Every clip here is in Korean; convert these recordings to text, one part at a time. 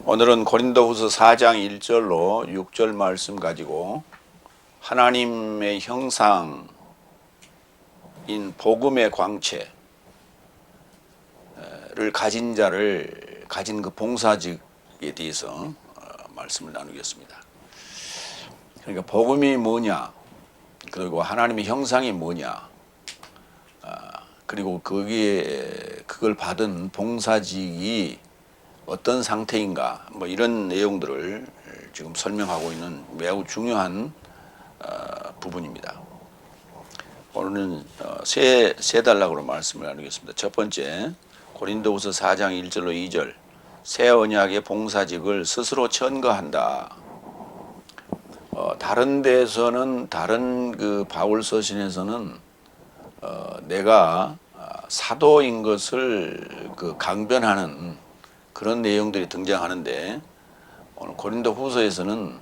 오늘은 고린도후서 4장 1절로 6절 말씀 가지고 하나님의 형상인 복음의 광채를 가진 자를 가진 그 봉사직에 대해서 말씀을 나누겠습니다. 그러니까 복음이 뭐냐, 그리고 하나님의 형상이 뭐냐, 그리고 그걸 받은 봉사직이 어떤 상태인가, 뭐 이런 내용들을 지금 설명하고 있는 매우 중요한 부분입니다. 오늘은 세 단락으로 말씀을 나누겠습니다. 첫 번째, 고린도후서 4장 1절로 2절, 새 언약의 봉사직을 스스로 천거한다. 다른 데서는, 다른 그 바울 서신에서는 내가 사도인 것을 그 강변하는 그런 내용들이 등장하는데, 오늘 고린도 후서에서는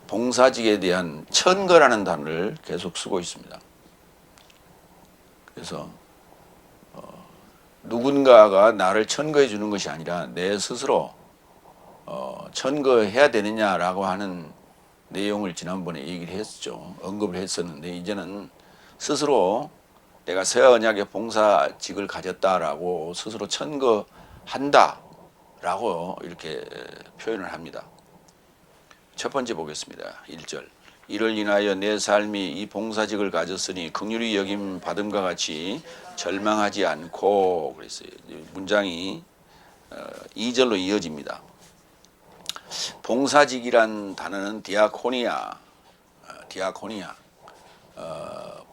봉사직에 대한 천거라는 단어를 계속 쓰고 있습니다. 그래서 누군가가 나를 천거해 주는 것이 아니라 내 스스로 천거해야 되느냐라고 하는 내용을 지난번에 얘기를 했죠. 언급을 했었는데, 이제는 스스로 내가 새 언약의 봉사직을 가졌다라고 스스로 천거한다라고 이렇게 표현을 합니다. 첫 번째 보겠습니다. 1절. 이를 인하여 내 삶이 이 봉사직을 가졌으니 긍휼히 여김 받음과 같이 절망하지 않고, 그랬어요. 문장이 2절로 이어집니다. 봉사직이란 단어는 디아코니아,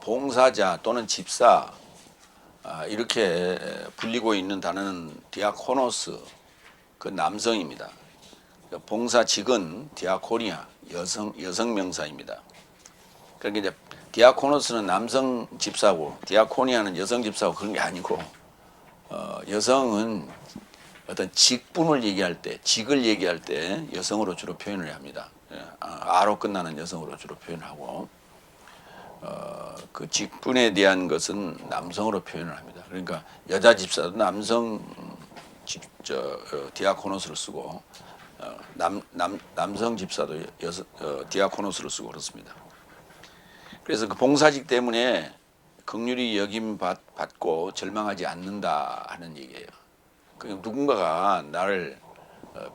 봉사자 또는 집사, 이렇게 불리고 있는 단어는 디아코노스, 그 남성입니다. 봉사직은 디아코니아, 여성 명사입니다. 그러니까 이제 디아코노스는 남성 집사고 디아코니아는 여성 집사고 그런 게 아니고, 여성은 어떤 직분을 얘기할 때, 직을 얘기할 때 여성으로 주로 표현을 합니다. 아로 끝나는 여성으로 주로 표현하고, 그 직분에 대한 것은 남성으로 표현을 합니다. 그러니까 여자 집사도 남성 디아코노스를 쓰고, 남성 집사도 디아코노스를 쓰고 그렇습니다. 그래서 그 봉사직 때문에 긍휼히 여김 받고 절망하지 않는다 하는 얘기예요. 누군가가 나를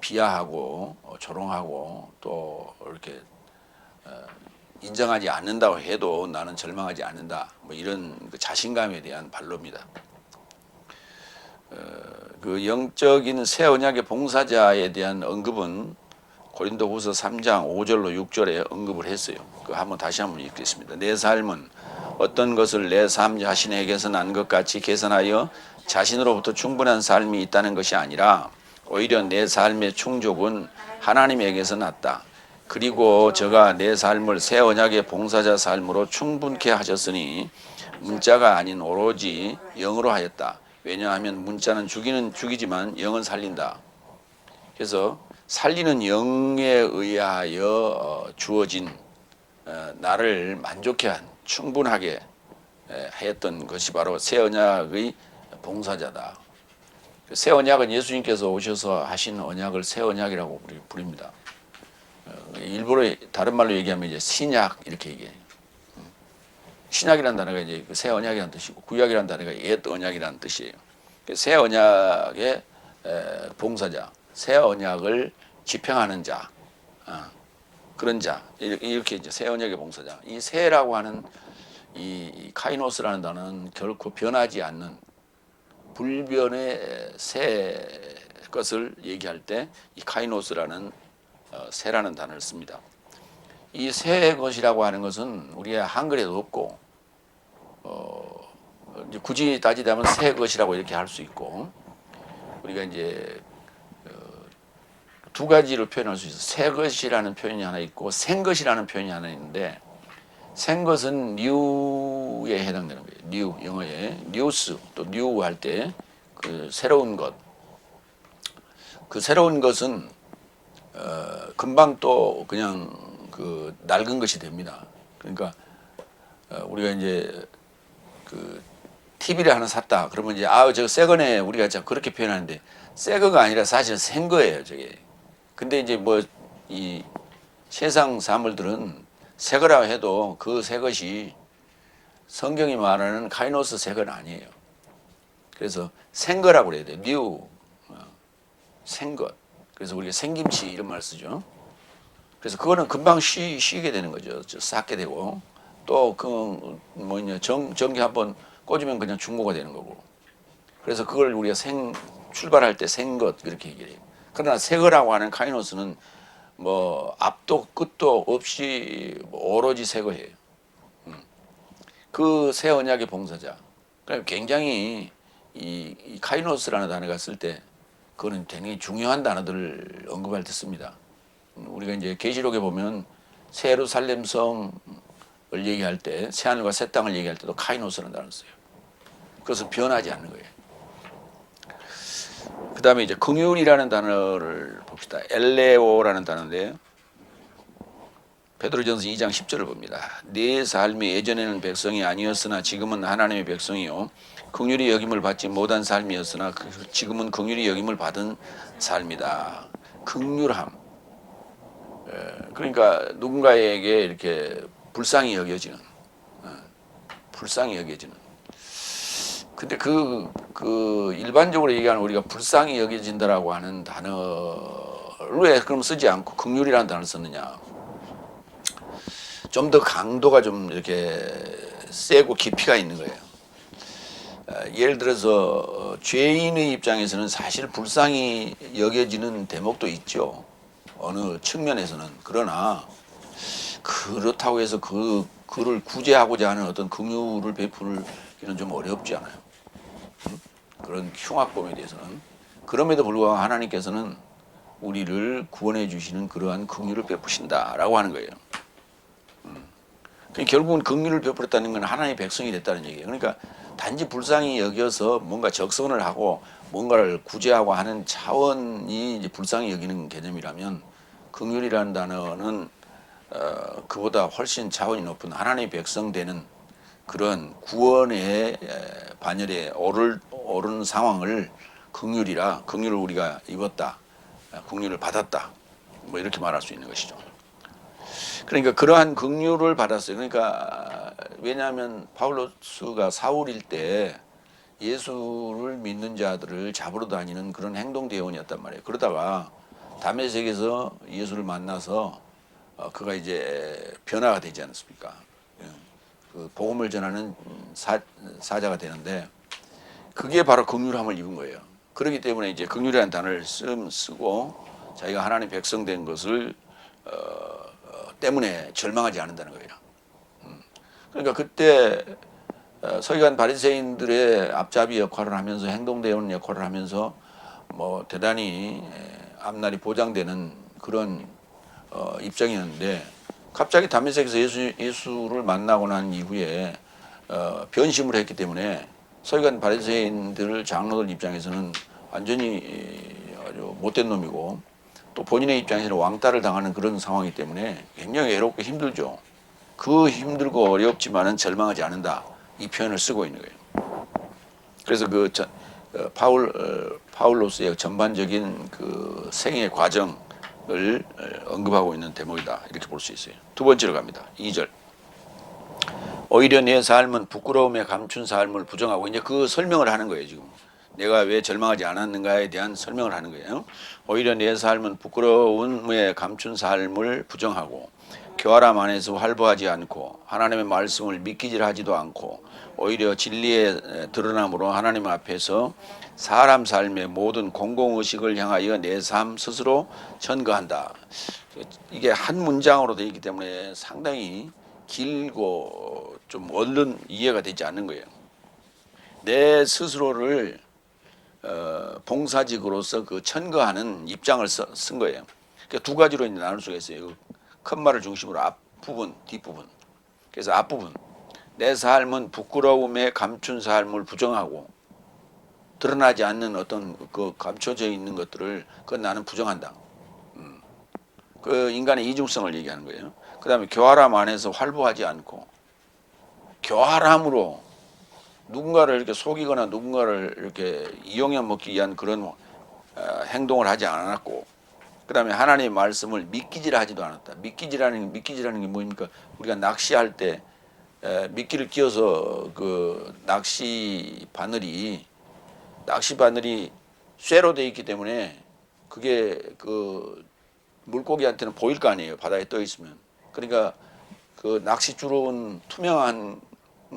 비하하고 조롱하고 또 이렇게 인정하지 않는다고 해도 나는 절망하지 않는다, 뭐 이런 그 자신감에 대한 반로입니다. 그 영적인 새 언약의 봉사자에 대한 언급은 고린도후서 3장 5절로 6절에 언급을 했어요. 그 한번 다시 한번 읽겠습니다. 내 삶은 어떤 것을 내 삶 자신에게서 난 것 같이 계산하여 자신으로부터 충분한 삶이 있다는 것이 아니라 오히려 내 삶의 충족은 하나님에게서 났다. 그리고 저가 내 삶을 새 언약의 봉사자 삶으로 충분케 하셨으니 문자가 아닌 오로지 영으로 하였다. 왜냐하면 문자는 죽이지만 영은 살린다. 그래서 살리는 영에 의하여 주어진 나를 만족해 한, 충분하게 하였던 것이 바로 새 언약의 봉사자다. 새 언약은 예수님께서 오셔서 하신 언약을 새 언약이라고 부릅니다. 일부러 다른 말로 얘기하면 이제 신약 이렇게 얘기해요. 신약이라는 단어가 이제 새 언약이라는 뜻이고, 구약이라는 단어가 옛 언약이라는 뜻이에요. 새 언약의 봉사자, 새 언약을 집행하는 자, 그런 자, 이렇게 이제 새 언약의 봉사자. 이 새라고 하는 이 카이노스라는 단어는 결코 변하지 않는 불변의 새 것을 얘기할 때 이 카이노스라는 새라는 단어를 씁니다. 이 새 것이라고 하는 것은 우리의 한글에도 없고, 이제 굳이 따지자면 새 것이라고 이렇게 할 수 있고, 우리가 이제 두 가지로 표현할 수 있어요. 새 것이라는 표현이 하나 있고 생 것이라는 표현이 하나 있는데, 생 것은 new에 해당되는 거예요. new, 영어에 news, 또 new 할 때 그 새로운 것, 그 새로운 것은 금방 또 그냥 그 낡은 것이 됩니다. 그러니까 우리가 이제 그 TV를 하나 샀다. 그러면 이제 저거 새 거네 우리가 참 그렇게 표현하는데 새 거가 아니라 사실은 생 거예요, 저게. 근데 이제 뭐 이 세상 사물들은 새 거라 해도 그 새 것이 성경이 말하는 카이노스 새 건 아니에요. 그래서 생 거라고 그래야 돼요. new 생 것. 그래서 우리가 생김치 이런 말 쓰죠. 그래서 그거는 금방 쉬게 되는 거죠. 쌓게 되고 또 그 뭐냐 전기 한번 꽂으면 그냥 중고가 되는 거고. 그래서 그걸 우리가 출발할 때 생 것 그렇게 얘기해요. 그러나 새 거라고 하는 카이노스는 뭐 앞도 끝도 없이 오로지 새 거예요. 그 새 언약의 봉사자. 그러니까 굉장히 이 카이노스라는 단어가 쓸 때 그거는 굉장히 중요한 단어들을 언급할 때 씁니다. 우리가 이제 계시록에 보면 새 예루살렘 성을 얘기할 때 새 하늘과 새 땅을 얘기할 때도 카이노스라는 단어를 써요. 그것은 변하지 않는 거예요. 그 다음에 이제 긍휼이라는 단어를 봅시다. 엘레오라는 단어인데 베드로전서 2장 10절을 봅니다. 네 삶이 예전에는 백성이 아니었으나 지금은 하나님의 백성이요 긍휼히 여김을 받지 못한 삶이었으나 지금은 긍휼히 여김을 받은 삶이다. 긍휼함. 그러니까 누군가에게 이렇게 불쌍히 여겨지는, 불쌍히 여겨지는. 근데 일반적으로 얘기하는 우리가 불쌍히 여겨진다라고 하는 단어를 왜 그럼 쓰지 않고 긍휼이라는 단어를 썼느냐? 좀 더 강도가 좀 이렇게 세고 깊이가 있는 거예요. 예를 들어서 죄인의 입장에서는 사실 불쌍히 여겨지는 대목도 있죠. 어느 측면에서는. 그러나 그렇다고 해서 그를 구제하고자 하는 어떤 긍휼을 베풀기는 좀 어렵지 않아요. 그런 흉악범에 대해서는. 그럼에도 불구하고 하나님께서는 우리를 구원해 주시는 그러한 긍휼을 베푸신다라고 하는 거예요. 결국은 긍휼을 베풀었다는 건 하나님의 백성이 됐다는 얘기예요. 그러니까 단지 불쌍히 여겨서 뭔가 적선을 하고 뭔가를 구제하고 하는 차원이 이제 불쌍히 여기는 개념이라면 긍휼이라는 단어는 그보다 훨씬 차원이 높은 하나님의 백성 되는 그런 구원의 반열에 오르는 상황을 긍휼을 우리가 입었다, 긍휼을 받았다, 뭐 이렇게 말할 수 있는 것이죠. 그러니까 그러한 긍휼을 받았어요. 그러니까 왜냐하면 바울로스가 사울일 때 예수를 믿는 자들을 잡으러 다니는 그런 행동 대원이었단 말이에요. 그러다가 다메섹에서 예수를 만나서 그가 이제 변화가 되지 않았습니까? 그 복음을 전하는 사자가 되는데 그게 바로 긍휼함을 입은 거예요. 그렇기 때문에 이제 긍휼이라는 단어를 쓰고 자기가 하나님 백성 된 것을 때문에 절망하지 않는다는 거예요. 그러니까 그때 서기관 바리새인들의 앞잡이 역할을 하면서 행동대원 역할을 하면서 뭐 대단히 앞날이 보장되는 그런 입장이었는데 갑자기 다메섹에서 예수를 만나고 난 이후에 변심을 했기 때문에 서기관 바리새인들 장로들 입장에서는 완전히 아주 못된 놈이고 또 본인의 입장에서는 왕따를 당하는 그런 상황이기 때문에 굉장히 외롭고 힘들죠. 그 힘들고 어렵지만은 절망하지 않는다. 이 표현을 쓰고 있는 거예요. 그래서 파울로스의 전반적인 그 생애 과정을 언급하고 있는 대목이다. 이렇게 볼 수 있어요. 두 번째로 갑니다. 2절. 오히려 내 삶은 부끄러움에 감춘 삶을 부정하고 이제 그 설명을 하는 거예요, 지금. 내가 왜 절망하지 않았는가에 대한 설명을 하는 거예요. 오히려 내 삶은 부끄러움에 감춘 삶을 부정하고 교활함 안에서 활보하지 않고 하나님의 말씀을 믿기질하지도 않고 오히려 진리에 드러남으로 하나님 앞에서 사람 삶의 모든 공공의식을 향하여 내 삶 스스로 전거한다. 이게 한 문장으로 되어 있기 때문에 상당히 길고 좀 얼른 이해가 되지 않는 거예요. 내 스스로를 봉사직으로서 그 천거하는 입장을 쓴 거예요. 그러니까 두 가지로 이제 나눌 수가 있어요. 큰 말을 중심으로 앞부분, 뒷부분. 그래서 앞부분. 내 삶은 부끄러움에 감춘 삶을 부정하고 드러나지 않는 어떤 그 감춰져 있는 것들을 그건 나는 부정한다. 그 인간의 이중성을 얘기하는 거예요. 그 다음에 교활함 안에서 활보하지 않고 교활함으로 누군가를 이렇게 속이거나 누군가를 이렇게 이용해 먹기 위한 그런 행동을 하지 않았고, 그다음에 하나님의 말씀을 믿기지를 하지도 않았다. 믿기지라는 게 뭡니까? 우리가 낚시할 때 미끼를 끼워서 그 낚시 바늘이 쇠로 되어 있기 때문에 그게 그 물고기한테는 보일 거 아니에요. 바다에 떠 있으면. 그러니까 그 낚싯줄은 투명한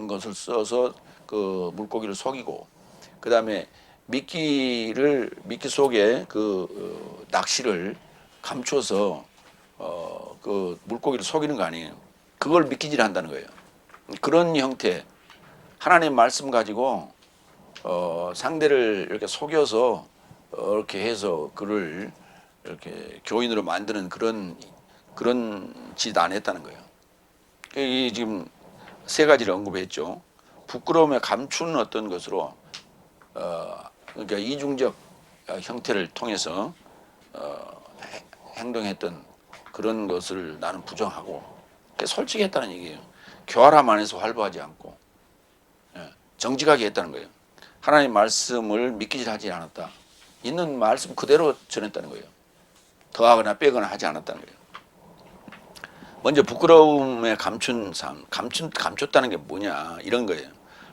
것을 써서 그 물고기를 속이고, 그 다음에 미끼 속에 그 낚시를 감춰서 그 물고기를 속이는 거 아니에요. 그걸 미끼질 한다는 거예요. 그런 형태, 하나님의 말씀 가지고 상대를 이렇게 속여서 이렇게 해서 그를 이렇게 교인으로 만드는 그런 짓 안 했다는 거예요. 이 지금 세 가지를 언급했죠. 부끄러움에 감추는 어떤 것으로 그러니까 이중적 형태를 통해서 행동했던 그런 것을 나는 부정하고, 솔직했다는 얘기예요. 교활함 안에서 활보하지 않고 정직하게 했다는 거예요. 하나님 말씀을 믿기질 않았다. 있는 말씀 그대로 전했다는 거예요. 더하거나 빼거나 하지 않았다는 거예요. 먼저 부끄러움에 감췄다는 게 뭐냐 이런 거예요.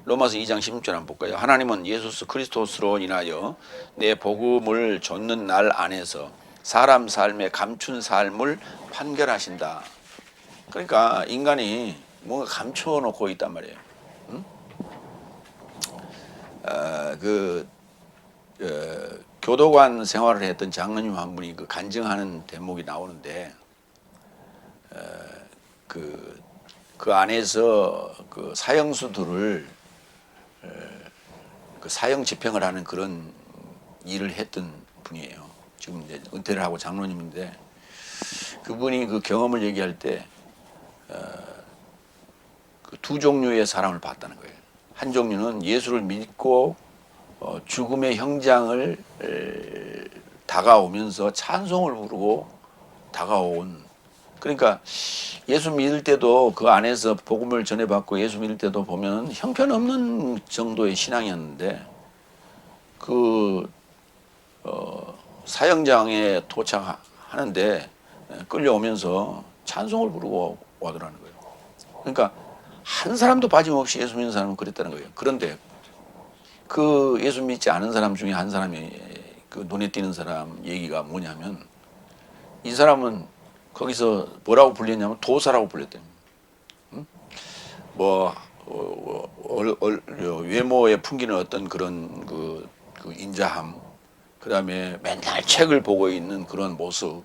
로마서 2장 16절 한번 볼까요? 하나님은 예수 그리스도로 인하여 내 복음을 좇는 날 안에서 사람 삶에 감춘 삶을 판결하신다. 그러니까 인간이 뭔가 감춰놓고 있단 말이에요. 응? 교도관 생활을 했던 장로님 한 분이 그 간증하는 대목이 나오는데, 그 안에서 그 사형수들을 그 사형 집행을 하는 그런 일을 했던 분이에요. 지금 이제 은퇴를 하고 장로님인데, 그분이 그 경험을 얘기할 때 그 두 종류의 사람을 봤다는 거예요. 한 종류는 예수를 믿고 죽음의 형장을 다가오면서 찬송을 부르고 다가온, 그러니까 예수 믿을 때도 그 안에서 복음을 전해받고 예수 믿을 때도 보면 형편없는 정도의 신앙이었는데, 그 사형장에 도착하는데 끌려오면서 찬송을 부르고 와더라는 거예요. 그러니까 한 사람도 빠짐없이 예수 믿는 사람은 그랬다는 거예요. 그런데 그 예수 믿지 않은 사람 중에 한 사람이, 그 눈에 띄는 사람 얘기가 뭐냐면, 이 사람은 거기서 뭐라고 불렸냐면 도사라고 불렸대요. 응? 뭐 외모에 풍기는 어떤 그런 그 인자함, 그 다음에 맨날 책을 보고 있는 그런 모습,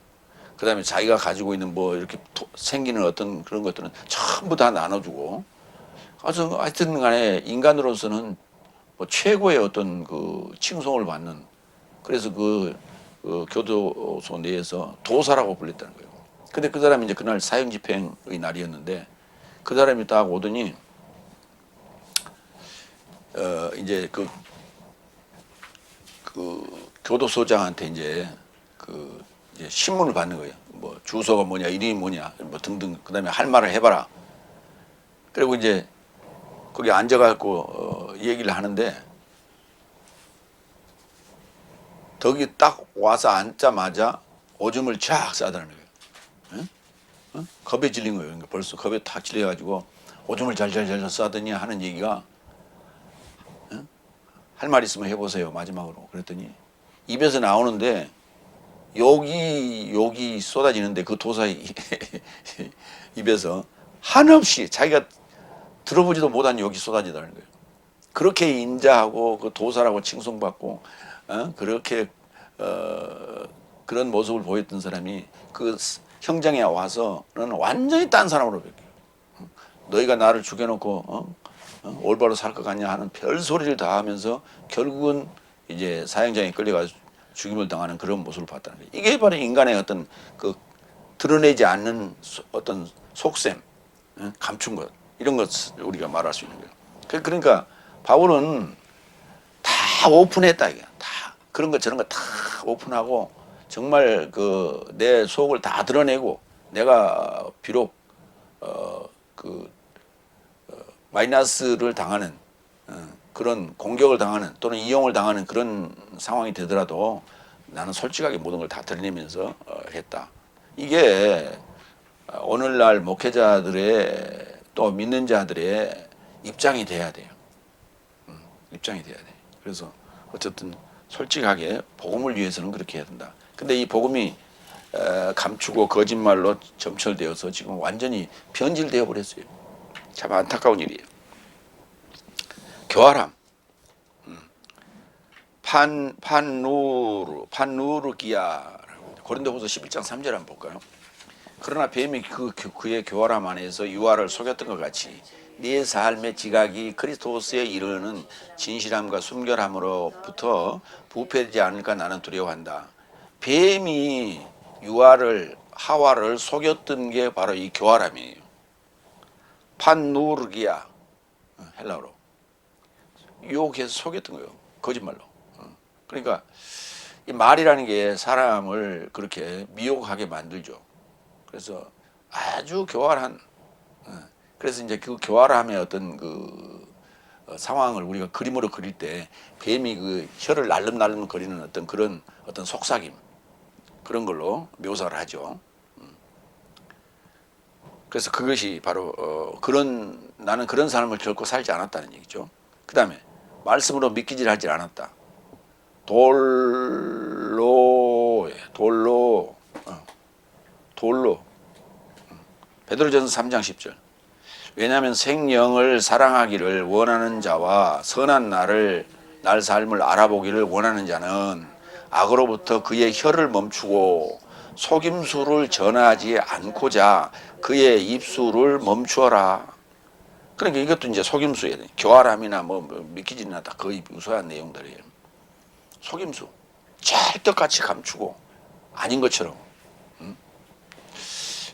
그 다음에 자기가 가지고 있는 뭐 이렇게 생기는 어떤 그런 것들은 전부 다 나눠주고, 하여튼 간에 인간으로서는 뭐 최고의 어떤 그 칭송을 받는, 그래서 그 교도소 내에서 도사라고 불렸다는 거예요. 근데 그 사람이 이제 그날 사형 집행의 날이었는데, 그 사람이 딱 오더니 이제 그 교도소장한테 이제 이제 신문을 받는 거예요. 뭐 주소가 뭐냐, 이름이 뭐냐, 뭐 등등. 그다음에 할 말을 해봐라. 그리고 이제 거기 앉아갖고 얘기를 하는데, 거기 딱 와서 앉자마자 오줌을 쫙 싸더라는 거예요. 응? 응? 겁에 질린 거예요. 그러니까 벌써 겁에 탁 질려가지고 오줌을 잘잘잘 싸더니 하는 얘기가, 응? 할 말 있으면 해보세요 마지막으로. 그랬더니 입에서 나오는데 욕이 쏟아지는데, 그 도사의 입에서 한없이 자기가 들어보지도 못한 욕이 쏟아지더라는 거예요. 그렇게 인자하고 그 도사라고 칭송받고 그렇게 그런 모습을 보였던 사람이 그 형장에 와서는 완전히 딴 사람으로 바뀌어요. 너희가 나를 죽여놓고 올바로 살 것 같냐 하는 별 소리를 다 하면서 결국은 이제 사형장에 끌려가 죽임을 당하는 그런 모습을 봤다는 거예요. 이게 바로 인간의 어떤 그 드러내지 않는 어떤 속셈, 감춘 것, 이런 것을 우리가 말할 수 있는 거예요. 그러니까 바울은 다 오픈했다 이게. 다 그런 것 저런 거 다 오픈하고 정말 그 내 속을 다 드러내고, 내가 비록 마이너스를 당하는 그런 공격을 당하는 또는 이용을 당하는 그런 상황이 되더라도 나는 솔직하게 모든 걸 다 드러내면서 했다. 이게 오늘날 목회자들의 또 믿는 자들의 입장이 돼야 돼요. 입장이 돼야 돼. 그래서 어쨌든 솔직하게 복음을 위해서는 그렇게 해야 된다. 근데 이 복음이 감추고 거짓말로 점철되어서 지금 완전히 변질되어 버렸어요. 참 안타까운 일이에요. 교활함. 판누르기야. 고린도후서 11장 3절 한번 볼까요? 그러나 뱀이 그의 교활함 안에서 유아를 속였던 것 같이 네 삶의 지각이 그리스도스에 이르는 진실함과 순결함으로부터 부패되지 않을까 나는 두려워한다. 뱀이 하와를 속였던 게 바로 이 교활함이에요. 판누르기야, 헬라어로 유혹해서 속였던 거예요. 거짓말로. 그러니까 이 말이라는 게 사람을 그렇게 미혹하게 만들죠. 그래서 아주 교활한, 그래서 이제 그 교활함의 어떤 그 상황을 우리가 그림으로 그릴 때 뱀이 그 혀를 날름날름 거리는 어떤 그런 어떤 속삭임, 그런 걸로 묘사를 하죠. 그래서 그것이 바로 나는 그런 삶을 결코 살지 않았다는 얘기죠. 그 다음에 말씀으로 믿기질 하지 않았다. 돌로 베드로전서 3장 10절. 왜냐하면 생명을 사랑하기를 원하는 자와 선한 날 삶을 알아보기를 원하는 자는 악으로부터 그의 혀를 멈추고 속임수를 전하지 않고자 그의 입술을 멈추어라. 그러니까 이것도 이제 속임수예요. 교활함이나 뭐 믿기지나 다 거의 유사한 내용들이에요. 속임수, 찰떡같이 감추고 아닌 것처럼.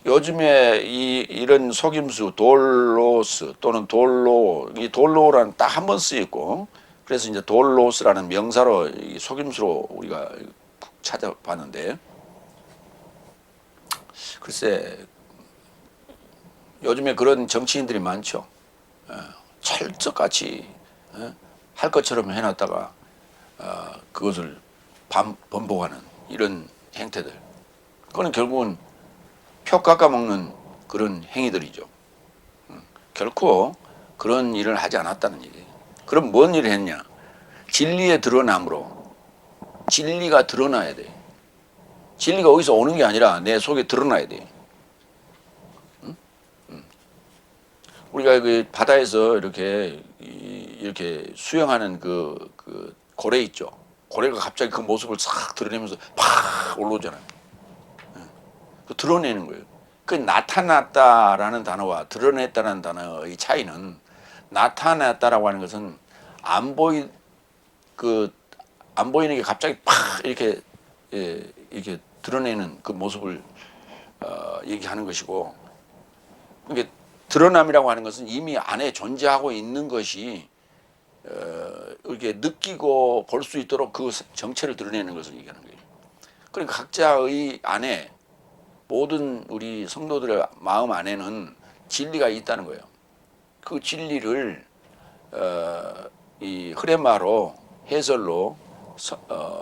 요즘에 이런 속임수, 돌로스 또는 이 돌로라는 딱 한 번 쓰였고, 그래서 이제 돌로스라는 명사로 이 속임수로 우리가 찾아봤는데, 글쎄 요즘에 그런 정치인들이 많죠. 찰떡같이 할 것처럼 해놨다가 그것을 번복하는 이런 행태들. 그거는 결국은 표 깎아먹는 그런 행위들이죠. 결코 그런 일을 하지 않았다는 얘기예요. 그럼 뭔 일을 했냐? 진리의 드러남으로. 진리가 드러나야 돼. 진리가 어디서 오는 게 아니라 내 속에 드러나야 돼. 우리가 그 바다에서 이렇게 수영하는 그 고래 있죠. 고래가 갑자기 그 모습을 싹 드러내면서 팍 올라오잖아요. 그 드러내는 거예요. 그 나타났다라는 단어와 드러냈다는 단어의 차이는, 나타났다라고 하는 것은 안 보이는 게 갑자기 팍 이렇게 드러내는 그 모습을 얘기하는 것이고, 이게 드러남이라고 하는 것은 이미 안에 존재하고 있는 것이 이렇게 느끼고 볼 수 있도록 그 정체를 드러내는 것을 얘기하는 거예요. 그러니까 각자의 안에, 모든 우리 성도들의 마음 안에는 진리가 있다는 거예요. 그 진리를 이 흐레마로 해설로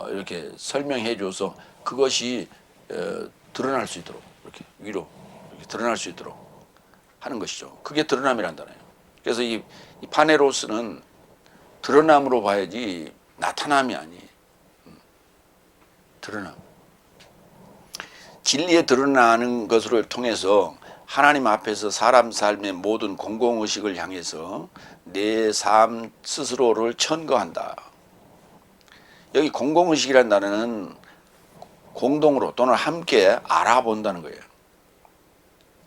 이렇게 설명해 줘서 그것이 드러날 수 있도록, 이렇게 위로 이렇게 드러날 수 있도록 하는 것이죠. 그게 드러남이란 단어예요. 그래서 이 파네로스는 드러남으로 봐야지 나타남이 아니에요. 드러남. 진리에 드러나는 것을 통해서 하나님 앞에서 사람 삶의 모든 공공의식을 향해서 내 삶 스스로를 천거한다. 여기 공공의식이라는 단어는 공동으로 또는 함께 알아본다는 거예요.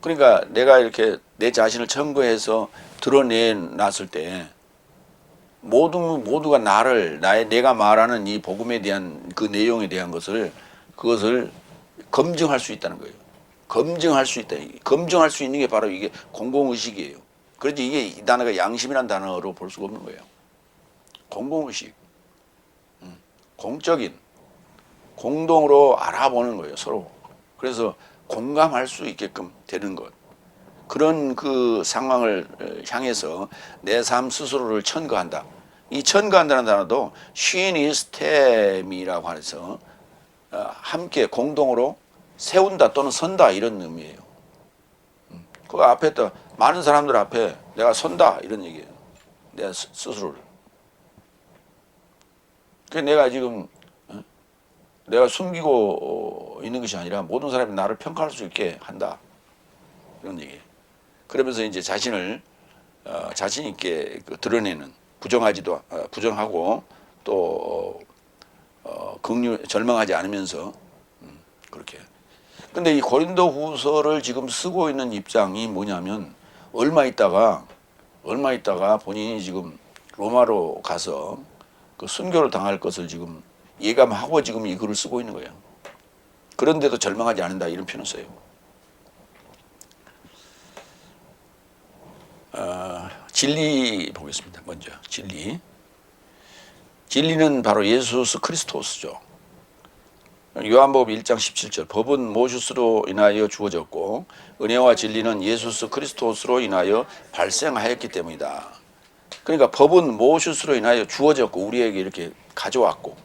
그러니까 내가 이렇게 내 자신을 천거해서 드러내놨을 때 모두가 내가 말하는 이 복음에 대한 그 내용에 대한 그것을 검증할 수 있다는 거예요. 검증할 수 있다. 검증할 수 있는 게 바로 이게 공공의식이에요. 그런지 이게 이 단어가 양심이라는 단어로 볼 수가 없는 거예요. 공공의식. 공적인, 공동으로 알아보는 거예요, 서로. 그래서 공감할 수 있게끔 되는 것. 그런 그 상황을 향해서 내 삶 스스로를 천거한다. 이 천가한다는 단어도 쉬니스템이라고 해서 함께 공동으로 세운다 또는 선다 이런 의미예요. 그 앞에 또 많은 사람들 앞에 내가 선다 이런 얘기예요. 내가 스스로를. 그 내가 지금 내가 숨기고 있는 것이 아니라 모든 사람이 나를 평가할 수 있게 한다 이런 얘기예요. 그러면서 이제 자신을 자신 있게 드러내는 부정하고 또 절망하지 않으면서 그렇게. 근데 이 고린도후서를 지금 쓰고 있는 입장이 뭐냐면 얼마 있다가 본인이 지금 로마로 가서 그 순교를 당할 것을 지금 예감하고 지금 이 글을 쓰고 있는 거예요. 그런데도 절망하지 않는다 이런 표현을 써요. 진리 보겠습니다. 먼저 진리는 바로 예수 그리스도스죠. 요한복음 1장 17절 법은 모세스로 인하여 주어졌고 은혜와 진리는 예수 그리스도스로 인하여 발생하였기 때문이다. 그러니까 법은 모세스로 인하여 주어졌고 우리에게 이렇게 가져왔고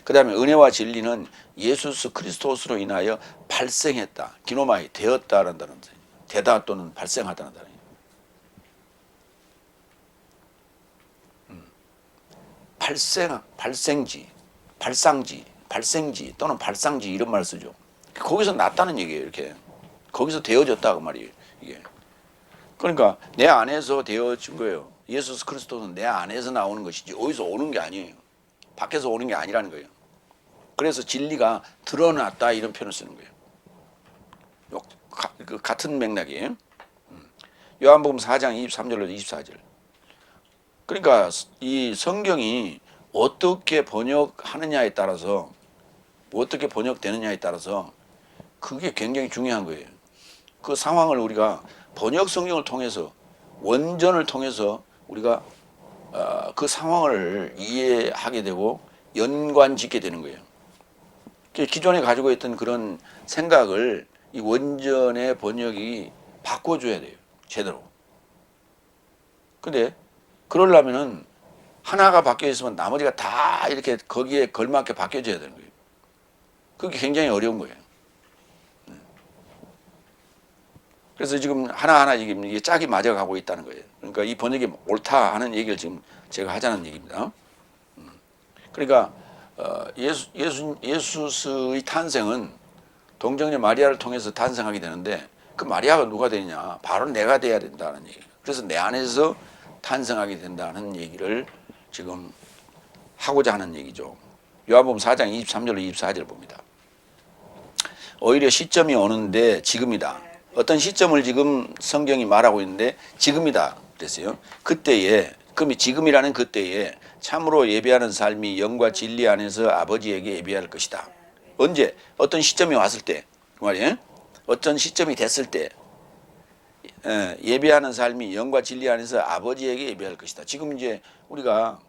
그 다음에 은혜와 진리는 예수 그리스도스로 인하여 발생했다. 기노마이 되었다라는 단어. 되다 또는 발생하다는 단어. 발생지 또는 발상지 이런 말을 쓰죠. 거기서 났다는 얘기예요. 이렇게 거기서 되어졌다 그 말이에요. 이게 그러니까 내 안에서 되어진 거예요. 예수 그리스도는 내 안에서 나오는 것이지 어디서 오는 게 아니에요. 밖에서 오는 게 아니라는 거예요. 그래서 진리가 드러났다 이런 표현을 쓰는 거예요. 같은 맥락이에요. 요한복음 4장 23절로 24절. 그러니까 이 성경이 어떻게 번역하느냐에 따라서 어떻게 번역되느냐에 따라서 그게 굉장히 중요한 거예요. 그 상황을 우리가 번역 성경을 통해서 원전을 통해서 우리가 그 상황을 이해하게 되고 연관짓게 되는 거예요. 기존에 가지고 있던 그런 생각을 이 원전의 번역이 바꿔줘야 돼요. 제대로. 근데 그러려면은 하나가 바뀌어 있으면 나머지가 다 이렇게 거기에 걸맞게 바뀌어져야 되는 거예요. 그게 굉장히 어려운 거예요. 그래서 지금 하나하나 이게 짝이 맞아가고 있다는 거예요. 그러니까 이 번역이 옳다 하는 얘기를 지금 제가 하자는 얘기입니다. 그러니까 예수의 탄생은 동정녀 마리아를 통해서 탄생하게 되는데 그 마리아가 누가 되느냐? 바로 내가 돼야 된다는 얘기예요. 그래서 내 안에서 탄생하게 된다는 얘기를 지금 하고자 하는 얘기죠. 요한복음 4장 23절로 24절 봅니다. 오히려 시점이 오는데 지금이다. 어떤 시점을 지금 성경이 말하고 있는데 지금이다 그랬어요. 그때에 그럼 지금이라는 그때에 참으로 예배하는 삶이 영과 진리 안에서 아버지에게 예배할 것이다. 언제? 어떤 시점이 왔을 때 그 말이에요. 어떤 시점이 됐을 때 예배하는 삶이 영과 진리 안에서 아버지에게 예배할 것이다. 지금 이제 우리가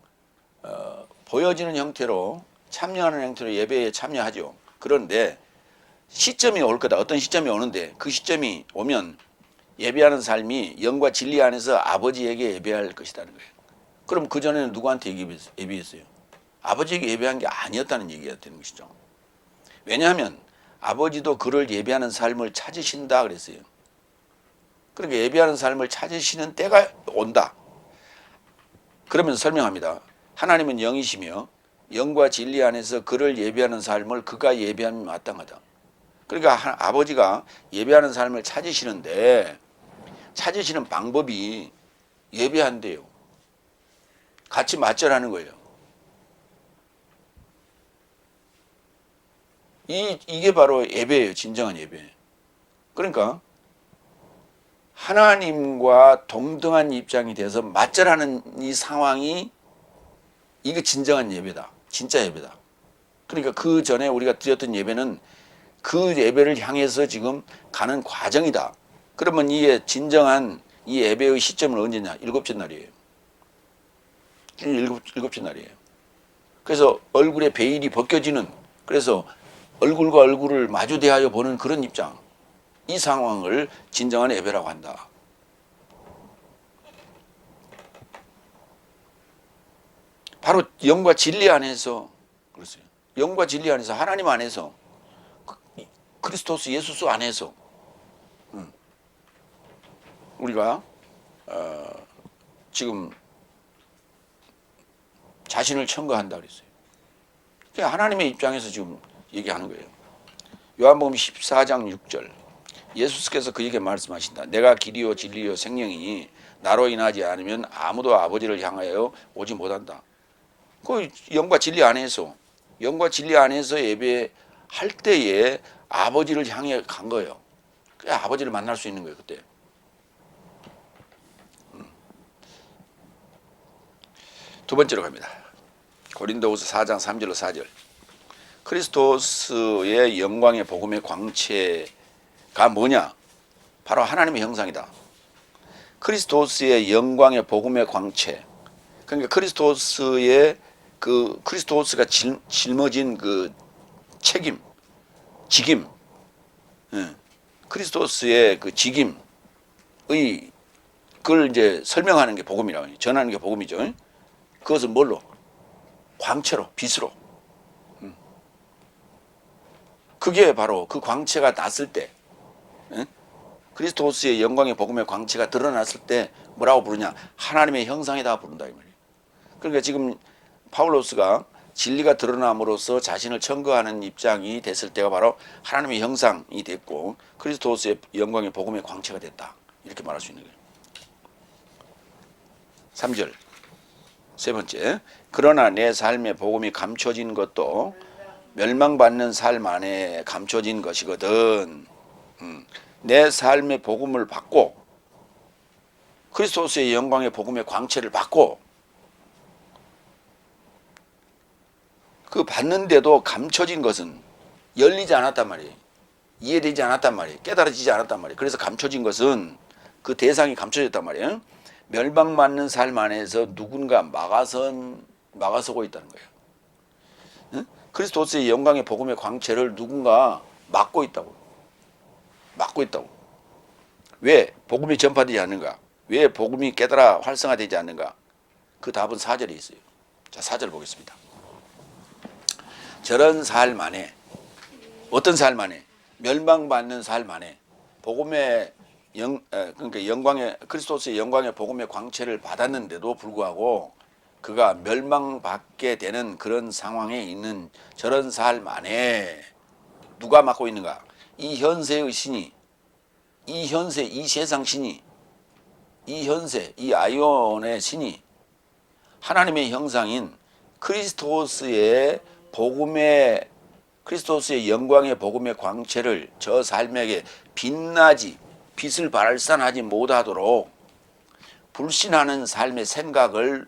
보여지는 형태로 참여하는 형태로 예배에 참여하죠. 그런데 시점이 올 거다. 어떤 시점이 오는데 그 시점이 오면 예배하는 삶이 영과 진리 안에서 아버지에게 예배할 것이라는 거예요. 그럼 그 전에는 누구한테 예배했어요? 아버지에게 예배한 게 아니었다는 얘기가 되는 것이죠. 왜냐하면 아버지도 그를 예배하는 삶을 찾으신다 그랬어요. 그러니까 예배하는 삶을 찾으시는 때가 온다. 그러면서 설명합니다. 하나님은 영이시며 영과 진리 안에서 그를 예배하는 삶을 그가 예배하면 마땅하다. 그러니까 아버지가 예배하는 삶을 찾으시는데 찾으시는 방법이 예배한대요. 같이 맞절하는 거예요. 이게 바로 예배예요. 진정한 예배. 그러니까 하나님과 동등한 입장이 돼서 맞절하는 이 상황이 이게 진정한 예배다. 진짜 예배다. 그러니까 그 전에 우리가 드렸던 예배는 그 예배를 향해서 지금 가는 과정이다. 그러면 이게 진정한 이 예배의 시점은 언제냐? 일곱째 날이에요. 일곱째 날이에요. 그래서 얼굴에 베일이 벗겨지는, 그래서 얼굴과 얼굴을 마주 대하여 보는 그런 입장, 이 상황을 진정한 예배라고 한다. 바로 영과 진리 안에서 그랬어요. 영과 진리 안에서 하나님 안에서 그리스도스 예수 안에서 우리가 지금 자신을 청거한다 그랬어요. 그러니까 하나님의 입장에서 지금 얘기하는 거예요. 요한복음 14장 6절 예수께서 그에게 말씀하신다. 내가 길이요 진리요 생명이니 나로 인하지 않으면 아무도 아버지를 향하여 오지 못한다. 그 영과 진리 안에서 예배할 때에 아버지를 향해 간 거예요. 그래 아버지를 만날 수 있는 거예요. 그때. 두 번째로 갑니다. 고린도후서 4장 3절로 4절. 그리스도스의 영광의 복음의 광채가 뭐냐? 바로 하나님의 형상이다. 그리스도스의 영광의 복음의 광채. 그러니까 그리스도스가 짊어진 그 책임, 직임, 그리스도스의 그 직임의 그걸 이제 설명하는 게 복음이라고 해요. 전하는 게 복음이죠. 그것은 뭘로? 광채로, 빛으로. 그게 바로 그 광채가 났을 때, 그리스도스의 영광의 복음의 광채가 드러났을 때 뭐라고 부르냐? 하나님의 형상이다 부른다 이 말이에요. 그러니까 지금 파울로스가 진리가 드러남으로써 자신을 청거하는 입장이 됐을 때가 바로 하나님의 형상이 됐고 그리스도스의 영광의 복음의 광채가 됐다. 이렇게 말할 수 있는 거예요. 3절 세 번째, 그러나 내 삶의 복음이 감춰진 것도 멸망받는 삶 안에 감춰진 것이거든. 내 삶의 복음을 받고 그리스도스의 영광의 복음의 광채를 받고 그 받는데도 감춰진 것은 열리지 않았단 말이에요. 이해되지 않았단 말이에요. 깨달아지지 않았단 말이에요. 그래서 감춰진 것은 그 대상이 감춰졌단 말이에요. 멸망받는 삶 안에서 누군가 막아서고 있다는 거예요. 응? 그리스도스의 영광의 복음의 광채를 누군가 막고 있다고. 막고 있다고. 왜 복음이 전파되지 않는가? 왜 복음이 깨달아 활성화되지 않는가? 그 답은 4절에 있어요. 자, 4절 보겠습니다. 저런 삶 안에, 어떤 삶 안에? 멸망받는 삶 안에 복음의 그러니까 그리스도스의 영광의 복음의 광채를 받았는데도 불구하고 그가 멸망받게 되는 그런 상황에 있는 저런 삶 안에 누가 맡고 있는가? 이 현세의 신이, 이 세상 신이, 이 아이온의 신이 하나님의 형상인 그리스도스의 영광의 복음의 광채를 저 삶에게 빛을 발산하지 못하도록 불신하는 삶의 생각을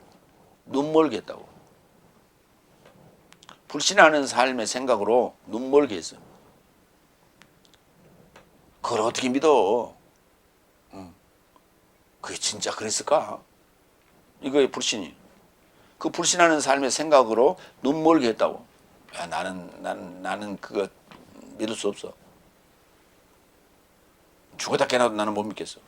눈멀게 했다고. 불신하는 삶의 생각으로 눈멀게 했어. 그걸 어떻게 믿어? 그게 진짜 그랬을까? 이거의 불신이. 그 불신하는 삶의 생각으로 눈멀게 했다고. 야, 나는 그거 믿을 수 없어. 죽었다 깨나도 나는 못 믿겠어.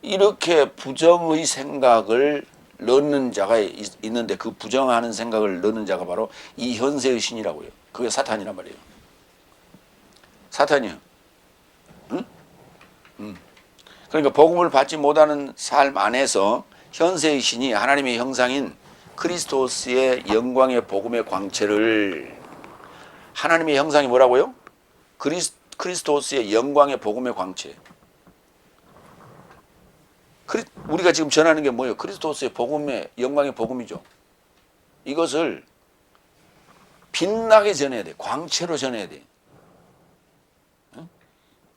이렇게 부정의 생각을 넣는 자가 있는데 그 부정하는 생각을 넣는 자가 바로 이 현세의 신이라고요. 그게 사탄이란 말이에요. 사탄이요. 응? 그러니까 복음을 받지 못하는 삶 안에서 현세의 신이 하나님의 형상인 그리스도스의 영광의 복음의 광채를, 하나님의 형상이 뭐라고요? 그리스도스의 영광의 복음의 광채. 우리가 지금 전하는 게 뭐예요? 그리스도스의 복음의 영광의 복음이죠. 이것을 빛나게 전해야 돼. 광채로 전해야 돼.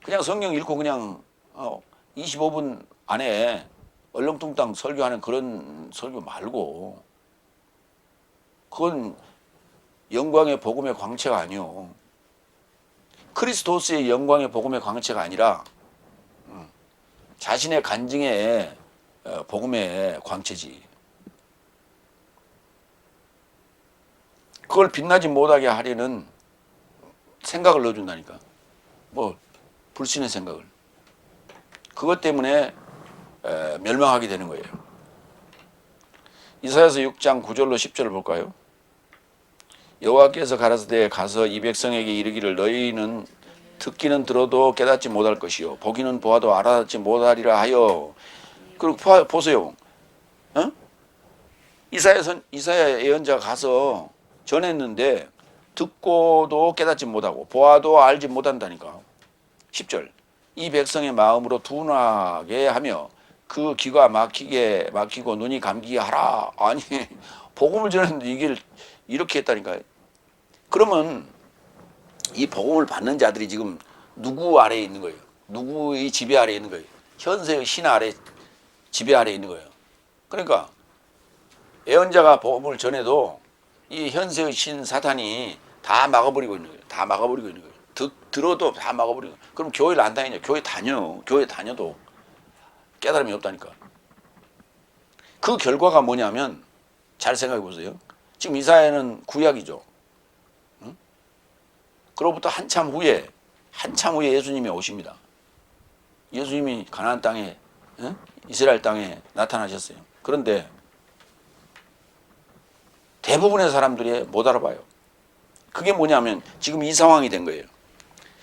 그냥 성경 읽고 그냥 25분 안에 얼렁뚱땅 설교하는 그런 설교 말고, 그건 영광의 복음의 광채가 아니요. 그리스도스의 영광의 복음의 광채가 아니라 자신의 간증의 복음의 광채지. 그걸 빛나지 못하게 하려는 생각을 넣어준다니까. 뭐 불신의 생각을. 그것 때문에 멸망하게 되는 거예요. 이사야서 6장 9절로 10절을 볼까요? 여호와께서 가라사대 가서 이 백성에게 이르기를 너희는 듣기는 들어도 깨닫지 못할 것이요 보기는 보아도 알아듣지 못하리라 하여. 그리고 보세요. 어? 이사야 예언자가 가서 전했는데 듣고도 깨닫지 못하고 보아도 알지 못한다니까. 10절 이 백성의 마음으로 둔하게 하며 그 귀가 막히고 눈이 감기게 하라. 아니 복음을 전했는데 이게 이렇게 했다니까요. 그러면 이 복음을 받는 자들이 지금 누구 아래에 있는 거예요? 누구의 지배 아래에 있는 거예요? 현세의 신 아래 지배 아래에 있는 거예요. 그러니까 예언자가 복음을 전해도 이 현세의 신 사탄이 다 막아버리고 있는 거예요. 다 막아버리고 있는 거예요. 들어도 다 막아버리고. 그럼 교회를 안 다니냐? 교회 다녀도 깨달음이 없다니까. 그 결과가 뭐냐면 잘 생각해 보세요. 지금 이사야는 구약이죠. 응? 그로부터 한참 후에 예수님이 오십니다. 예수님이 가나안 땅에 이스라엘 땅에 나타나셨어요. 그런데 대부분의 사람들이 못 알아봐요. 그게 뭐냐면 지금 이 상황이 된 거예요.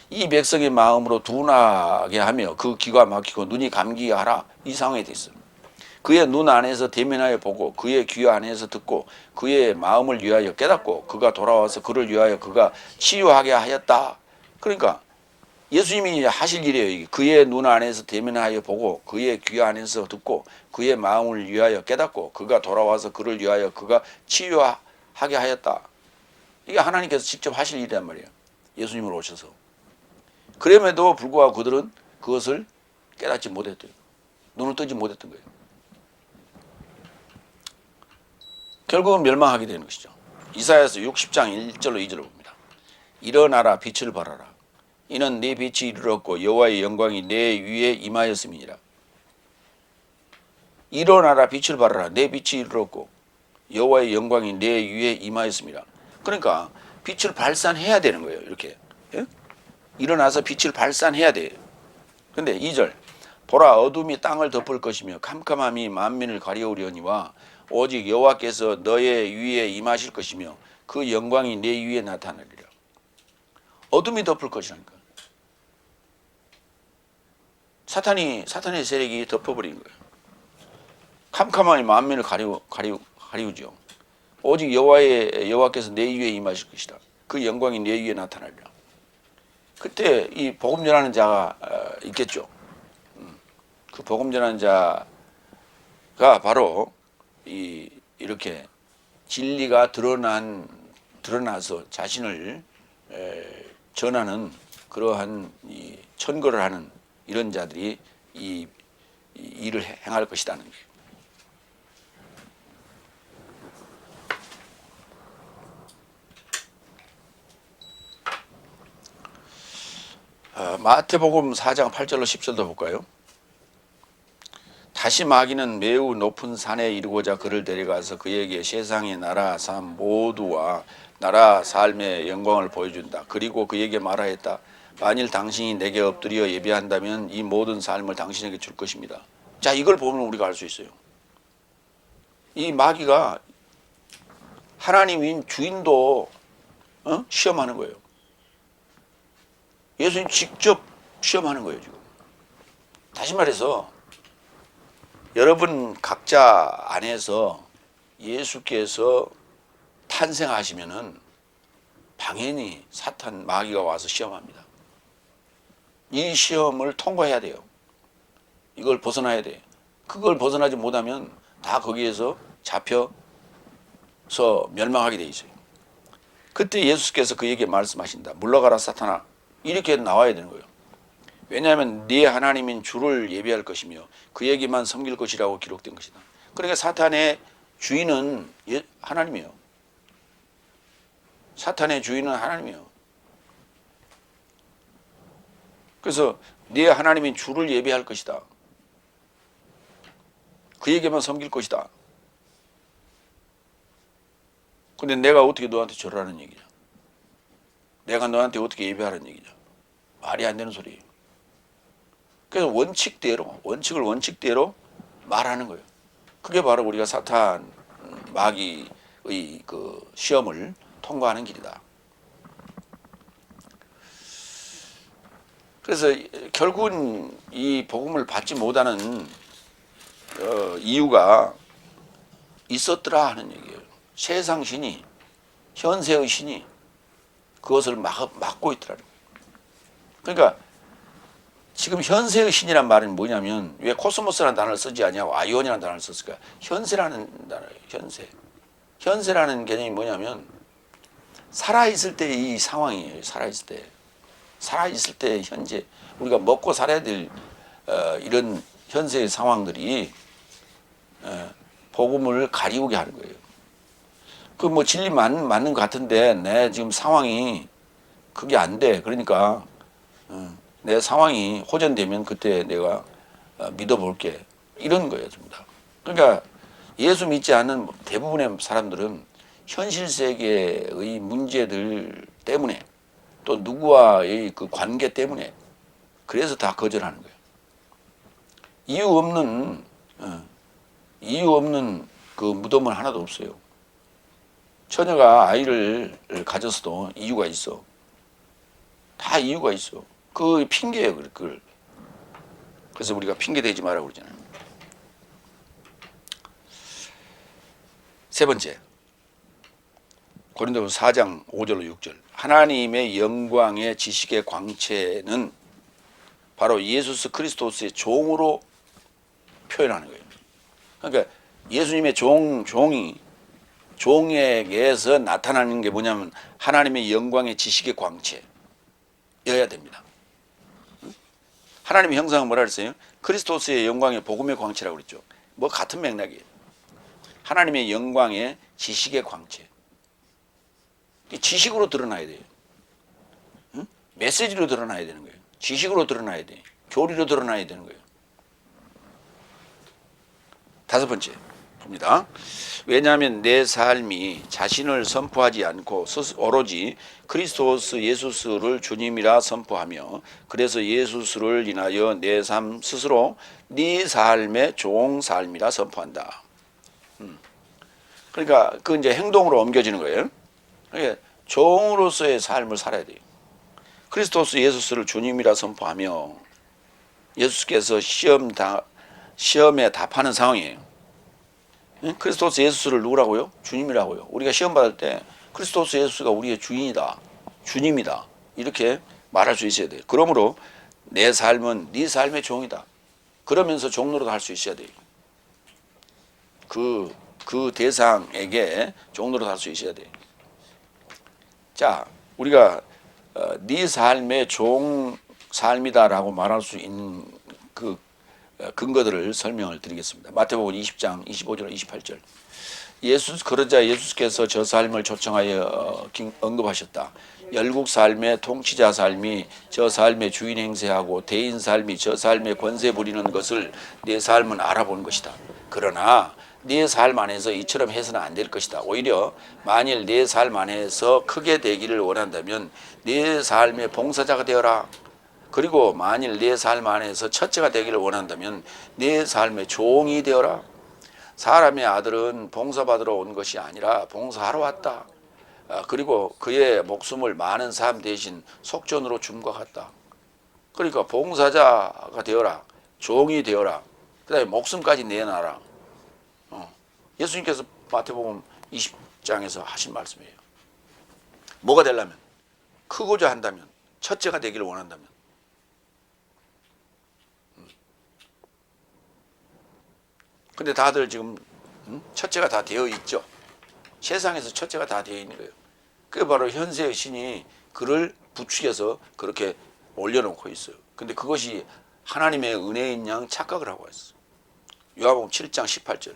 이 백성의 마음으로 둔하게 하며 그 귀가 막히고 눈이 감기게 하라. 이 상황에 돼 있어요. 그의 눈 안에서 대면하여 보고 그의 귀 안에서 듣고 그의 마음을 위하여 깨닫고 그가 돌아와서 그를 위하여 그가 치유하게 하였다. 그러니까 예수님이 하실 일이에요. 그의 눈 안에서 대면하여 보고 그의 귀 안에서 듣고 그의 마음을 위하여 깨닫고 그가 돌아와서 그를 위하여 그가 치유하게 하였다. 이게 하나님께서 직접 하실 일이란 말이에요. 예수님으로 오셔서. 그럼에도 불구하고 그들은 그것을 깨닫지 못했대요. 눈을 뜨지 못했던 거예요. 결국은 멸망하게 되는 것이죠. 이사야서 60장 1절로 2절을 봅니다. 일어나라 빛을 발하라. 이는 네 빛이 이르렀고 여호와의 영광이 내 위에 임하였음이니라. 일어나라 빛을 발하라. 내 빛이 이르렀고 여호와의 영광이 내 위에 임하였음이라. 그러니까 빛을 발산해야 되는 거예요. 이렇게. 예? 일어나서 빛을 발산해야 돼요. 근데 2절 보라 어둠이 땅을 덮을 것이며 캄캄함이 만민을 가려우려니와 오직 여호와께서 너의 위에 임하실 것이며 그 영광이 내 위에 나타나리라. 어둠이 덮을 것이라니까. 사탄의 세력이 덮어버린 거예요. 캄캄함이 만민을 가리우죠. 오직 여호와께서 내 위에 임하실 것이다. 그 영광이 내 위에 나타나리라. 그때 이 복음 전하는 자가 있겠죠. 그 복음 전하는 자가 바로 이렇게 진리가 드러나서 자신을 전하는 그러한 천거를 하는 이런 자들이 이 일을 행할 것이라는 거예요. 마태복음 4장 8절로 10절도 볼까요? 다시 마귀는 매우 높은 산에 이르고자 그를 데려가서 그에게 세상의 나라 삶 모두와 나라 삶의 영광을 보여준다. 그리고 그에게 말하였다. 만일 당신이 내게 엎드려 예배한다면 이 모든 삶을 당신에게 줄 것입니다. 자, 이걸 보면 우리가 알 수 있어요. 이 마귀가 하나님인 주인도 시험하는 거예요. 예수님 직접 시험하는 거예요, 지금. 다시 말해서 여러분 각자 안에서 예수께서 탄생하시면은 당연히 사탄 마귀가 와서 시험합니다. 이 시험을 통과해야 돼요. 이걸 벗어나야 돼요. 그걸 벗어나지 못하면 다 거기에서 잡혀서 멸망하게 돼 있어요. 그때 예수께서 그에게 말씀하신다. 물러가라 사탄아. 이렇게 나와야 되는 거예요. 왜냐하면 네 하나님인 주를 예배할 것이며 그에게만 섬길 것이라고 기록된 것이다. 그러니까 사탄의 주인은 하나님이에요. 사탄의 주인은 하나님이에요. 그래서 네 하나님인 주를 예배할 것이다. 그에게만 섬길 것이다. 근데 내가 어떻게 너한테 절하는 얘기냐? 내가 너한테 어떻게 예배하는 얘기냐? 말이 안 되는 소리예요. 그래서 원칙을 원칙대로 말하는 거예요. 그게 바로 우리가 사탄을 마귀의 그 시험을 통과하는 길이다. 그래서 결국은 이 복음을 받지 못하는 이유가 있었더라 하는 얘기예요. 세상 신이, 현세의 신이 그것을 막고 있더라. 그러니까 지금 현세의 신이란 말은 뭐냐면 왜 코스모스라는 단어를 쓰지 않냐고 아이온이라는 단어를 썼을까? 현세라는 단어예요. 현세. 현세라는 개념이 뭐냐면 살아있을 때 이 상황이에요. 살아있을 때. 살아있을 때 현재 우리가 먹고 살아야 될 이런 현세의 상황들이 복음을 가리우게 하는 거예요. 그 뭐 진리 맞는 것 같은데 내 지금 상황이 그게 안 돼. 그러니까 내 상황이 호전되면 그때 내가 믿어볼게. 이런 거예요. 전부 다. 그러니까 예수 믿지 않는 대부분의 사람들은 현실 세계의 문제들 때문에 또 누구와의 그 관계 때문에 그래서 다 거절하는 거예요. 이유 없는 그 무덤은 하나도 없어요. 처녀가 아이를 가졌어도 이유가 있어. 다 이유가 있어. 그 핑계예요. 그걸. 그래서 우리가 핑계 대지 말라고 그러잖아요. 세 번째, 고린도후서 4장 5절로 6절. 하나님의 영광의 지식의 광채는 바로 예수 그리스도의 종으로 표현하는 거예요. 그러니까 예수님의 종에게서 나타나는 게 뭐냐면 하나님의 영광의 지식의 광채여야 됩니다. 하나님의 형상은 뭐라 그랬어요? 그리스도스의 영광의 복음의 광채라고 그랬죠. 뭐 같은 맥락이에요. 하나님의 영광의 지식의 광채. 지식으로 드러나야 돼요. 메시지로 드러나야 되는 거예요. 지식으로 드러나야 돼요. 교리로 드러나야 되는 거예요. 다섯 번째 봅니다. 왜냐하면 내 삶이 자신을 선포하지 않고 오로지 그리스도스 예수스를 주님이라 선포하며 그래서 예수스를 인하여 내 삶 스스로 네 삶의 종 삶이라 선포한다. 그러니까 그 이제 행동으로 옮겨지는 거예요. 그러니까 종으로서의 삶을 살아야 돼요. 그리스도스 예수스를 주님이라 선포하며 예수께서 시험에 답하는 상황이에요. 그리스도스 예수를 누구라고요? 주님이라고요. 우리가 시험 받을 때 그리스도스 예수가 우리의 주인이다, 주님이다 이렇게 말할 수 있어야 돼요. 그러므로 내 삶은 네 삶의 종이다. 그러면서 종로로 할 수 있어야 돼요. 그 대상에게 종로로 할 수 있어야 돼요. 자, 우리가 네 삶의 종 삶이다라고 말할 수 있는 그 근거들을 설명을 드리겠습니다. 마태복음 20장 25절 28절. 그러자 예수께서 저 삶을 초청하여 언급하셨다. 열국 삶의 통치자 삶이 저 삶의 주인 행세하고 대인 삶이 저 삶의 권세 부리는 것을 내 삶은 알아본 것이다. 그러나 네 삶 안에서 이처럼 해서는 안 될 것이다. 오히려 만일 네 삶 안에서 크게 되기를 원한다면 네 삶의 봉사자가 되어라. 그리고 만일 내 삶 안에서 첫째가 되기를 원한다면 내 삶의 종이 되어라. 사람의 아들은 봉사받으러 온 것이 아니라 봉사하러 왔다. 그리고 그의 목숨을 많은 사람 대신 속전으로 줌과 같다. 그러니까 봉사자가 되어라. 종이 되어라. 그 다음에 목숨까지 내놔라. 예수님께서 마태복음 20장에서 하신 말씀이에요. 뭐가 되려면? 크고자 한다면, 첫째가 되기를 원한다면. 근데 다들 지금 첫째가 다 되어 있죠. 세상에서 첫째가 다 되어 있는 거예요. 그게 바로 현세의 신이 그를 부추겨서 그렇게 올려놓고 있어요. 근데 그것이 하나님의 은혜인 양 착각을 하고 있어요. 요한복음 7장 18절.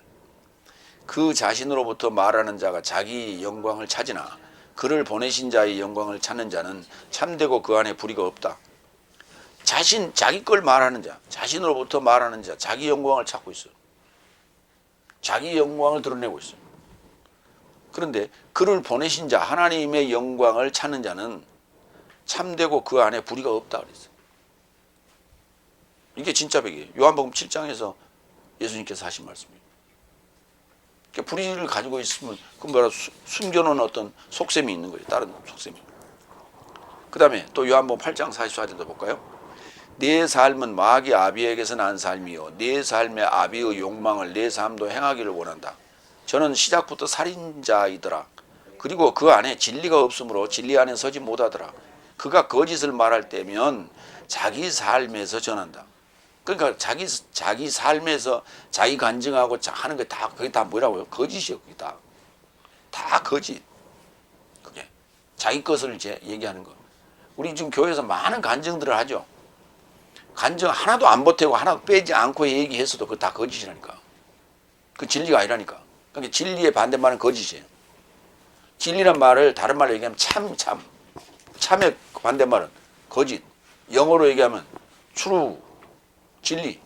그 자신으로부터 말하는 자가 자기 영광을 찾으나 그를 보내신 자의 영광을 찾는 자는 참되고 그 안에 불의가 없다. 자기 걸 말하는 자, 자신으로부터 말하는 자, 자기 영광을 찾고 있어요. 자기 영광을 드러내고 있어요. 그런데 그를 보내신 자, 하나님의 영광을 찾는 자는 참되고 그 안에 불의가 없다 그랬어요. 이게 진짜 백이에요. 요한복음 7장에서 예수님께서 하신 말씀이에요. 불의를 가지고 있으면 그 뭐라 숨겨놓은 어떤 속셈이 있는 거예요. 다른 속셈이. 그 다음에 또 요한복음 8장 44절도 볼까요? 내 삶은 마귀 아비에게서 난 삶이요 내 삶의 아비의 욕망을 내 삶도 행하기를 원한다. 저는 시작부터 살인자이더라. 그리고 그 안에 진리가 없으므로 진리 안에 서지 못하더라. 그가 거짓을 말할 때면 자기 삶에서 전한다. 그러니까 자기 삶에서 자기 간증하고 하는 게 다 그게 다 뭐라고요? 거짓이요. 그게 다 거짓. 그게 자기 것을 이제 얘기하는 거. 우리 지금 교회에서 많은 간증들을 하죠. 간증 하나도 안 보태고 하나도 빼지 않고 얘기했어도 그거 다 거짓이라니까. 그 진리가 아니라니까. 그러니까 진리의 반대말은 거짓이에요. 진리란 말을 다른 말로 얘기하면 참의 반대말은 거짓. 영어로 얘기하면 true, 진리.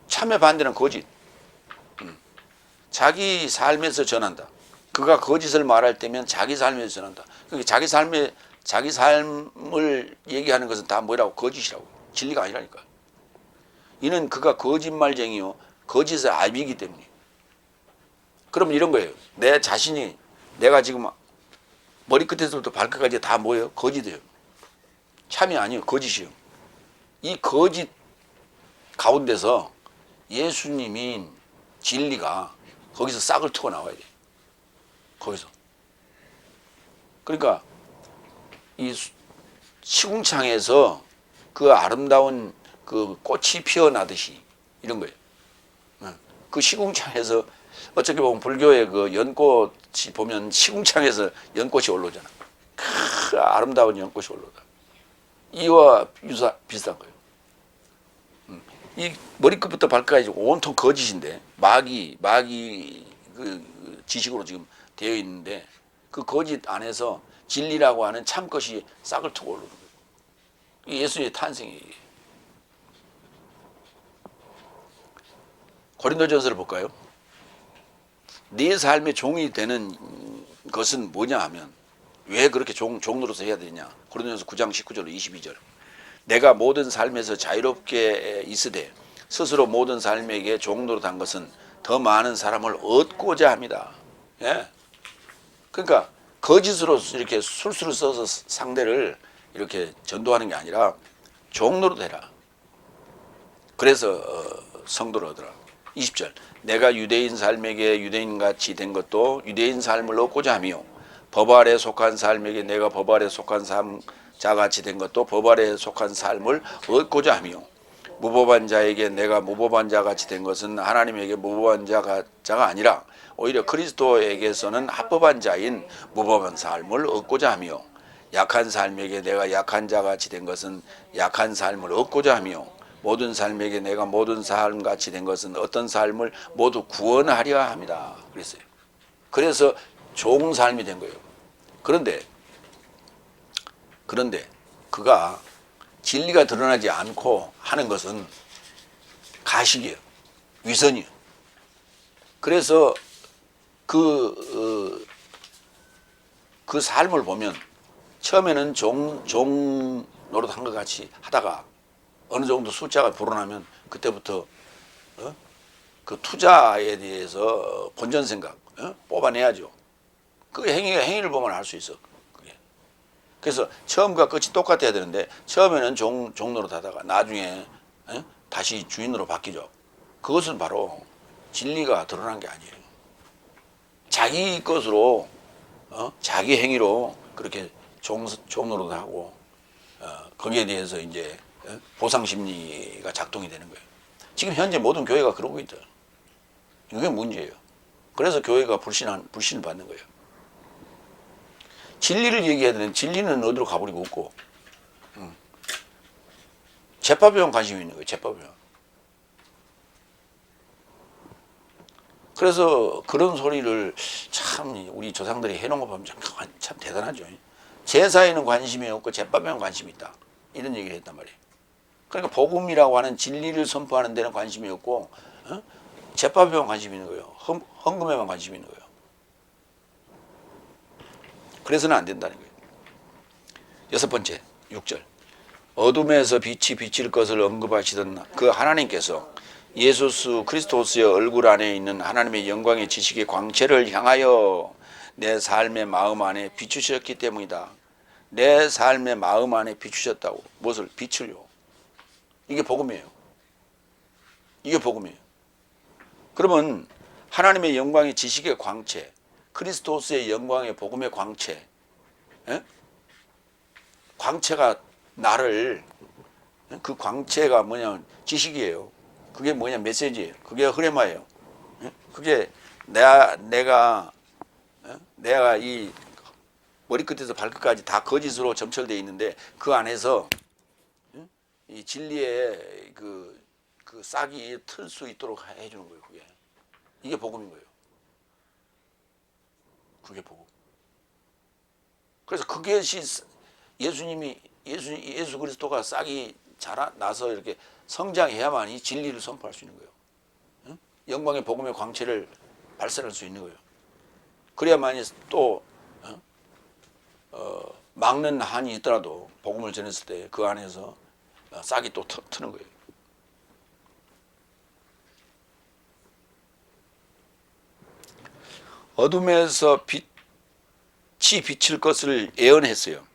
참의 반대는 거짓. 자기 삶에서 전한다. 그가 거짓을 말할 때면 자기 삶에서 전한다. 그러니까 자기 삶을 얘기하는 것은 다 뭐라고? 거짓이라고. 진리가 아니라니까. 이는 그가 거짓말쟁이요 거짓의 아비이기 때문에. 그러면 이런 거예요. 내 자신이 내가 지금 머리끝에서부터 발끝까지 다 뭐예요? 거짓이에요. 참이 아니에요. 거짓이에요. 이 거짓 가운데서 예수님인 진리가 거기서 싹을 트고 나와야 돼. 거기서. 그러니까 이 시궁창에서 그 아름다운 그 꽃이 피어나듯이 이런 거예요. 그 시궁창에서 어떻게 보면 불교의 그 연꽃이 보면 시궁창에서 연꽃이 올라오잖아. 아름다운 연꽃이 올라오다. 이와 비슷한 거예요. 이 머리끝부터 발끝까지 온통 거짓인데 마귀 그 지식으로 지금 되어 있는데 그 거짓 안에서 진리라고 하는 참 것이 싹을 트고 오르는 거예요. 예수의 탄생이에요. 고린도전서를 볼까요? 네 삶의 종이 되는 것은 뭐냐 하면 왜 그렇게 종로로서 해야 되냐? 고린도전서 9장 19절로 22절. 내가 모든 삶에서 자유롭게 있으되 스스로 모든 삶에게 종로로 단 것은 더 많은 사람을 얻고자 합니다. 예? 그러니까 거짓으로 이렇게 술수를 써서 상대를 이렇게 전도하는 게 아니라 종로로 되라. 그래서 성도를 얻으라. 20절. 내가 유대인 삶에게 유대인같이 된 것도 유대인 삶을 얻고자 하며 법 아래 속한 삶에게 내가 법 아래 속한 자같이 된 것도 법 아래 속한 삶을 얻고자 하며 무법한 자에게 내가 무법한 자같이 된 것은 하나님에게 무법한 자가 아니라 오히려 그리스도에게서는 합법한 자인 무법한 삶을 얻고자 하며 약한 삶에게 내가 약한 자같이 된 것은 약한 삶을 얻고자 하며 모든 삶에게 내가 모든 삶같이 된 것은 어떤 삶을 모두 구원하려 합니다. 그랬어요. 그래서 좋은 삶이 된 거예요. 그런데 그가 진리가 드러나지 않고 하는 것은 가식이에요. 위선이에요. 그래서 그 삶을 보면 처음에는 종 노릇한 것 같이 하다가 어느 정도 숫자가 불어나면 그때부터 그 투자에 대해서 본전 생각 뽑아내야죠. 그 행위를 보면 알 수 있어. 그게. 그래서 처음과 끝이 똑같아야 되는데 처음에는 종로로 하다가 나중에 다시 주인으로 바뀌죠. 그것은 바로 진리가 드러난 게 아니에요. 자기 것으로 자기 행위로 그렇게 종로로 하고 거기에 대해서 이제 보상 심리가 작동이 되는 거예요. 지금 현재 모든 교회가 그러고 있다. 이게 문제예요. 그래서 교회가 불신을 받는 거예요. 진리를 얘기해야 되는 진리는 어디로 가버리고 없고 제법에만 관심이 있는 거예요. 제법에만. 그래서 그런 소리를 참 우리 조상들이 해놓은 거 보면 참 대단하죠. 제사에는 관심이 없고 제법에만 관심이 있다. 이런 얘기를 했단 말이에요. 그러니까 복음이라고 하는 진리를 선포하는 데는 관심이 없고 제법에만 관심이 있는 거예요. 헌금에만 관심이 있는 거예요. 그래서는 안 된다는 거예요. 6번째 6절. 어둠에서 빛이 비칠 것을 언급하시던 그 하나님께서 예수 그리스도스의 얼굴 안에 있는 하나님의 영광의 지식의 광채를 향하여 내 삶의 마음 안에 비추셨기 때문이다. 내 삶의 마음 안에 비추셨다고. 무엇을? 빛을요. 이게 복음이에요. 이게 복음이에요. 그러면 하나님의 영광의 지식의 광채, 그리스도스의 영광의 복음의 광채, 예? 광채가 나를, 그 광채가 뭐냐면 지식이에요. 그게 뭐냐? 메시지예요. 그게 흐레마예요. 예? 그게 내가 이 머리끝에서 발끝까지 다 거짓으로 점철되어 있는데 그 안에서 이 진리의 그 싹이 틀 수 있도록 해주는 거예요. 그게 이게 복음인 거예요. 그게 복음. 그래서 그것이 예수 그리스도가 싹이 자라나서 이렇게 성장해야만이 진리를 선포할 수 있는 거예요. 응? 영광의 복음의 광채를 발산할 수 있는 거예요. 그래야만이 또 막는 한이 있더라도 복음을 전했을 때 그 안에서 싹이 또 트는 거예요. 어둠에서 빛이 비칠 것을 예언했어요.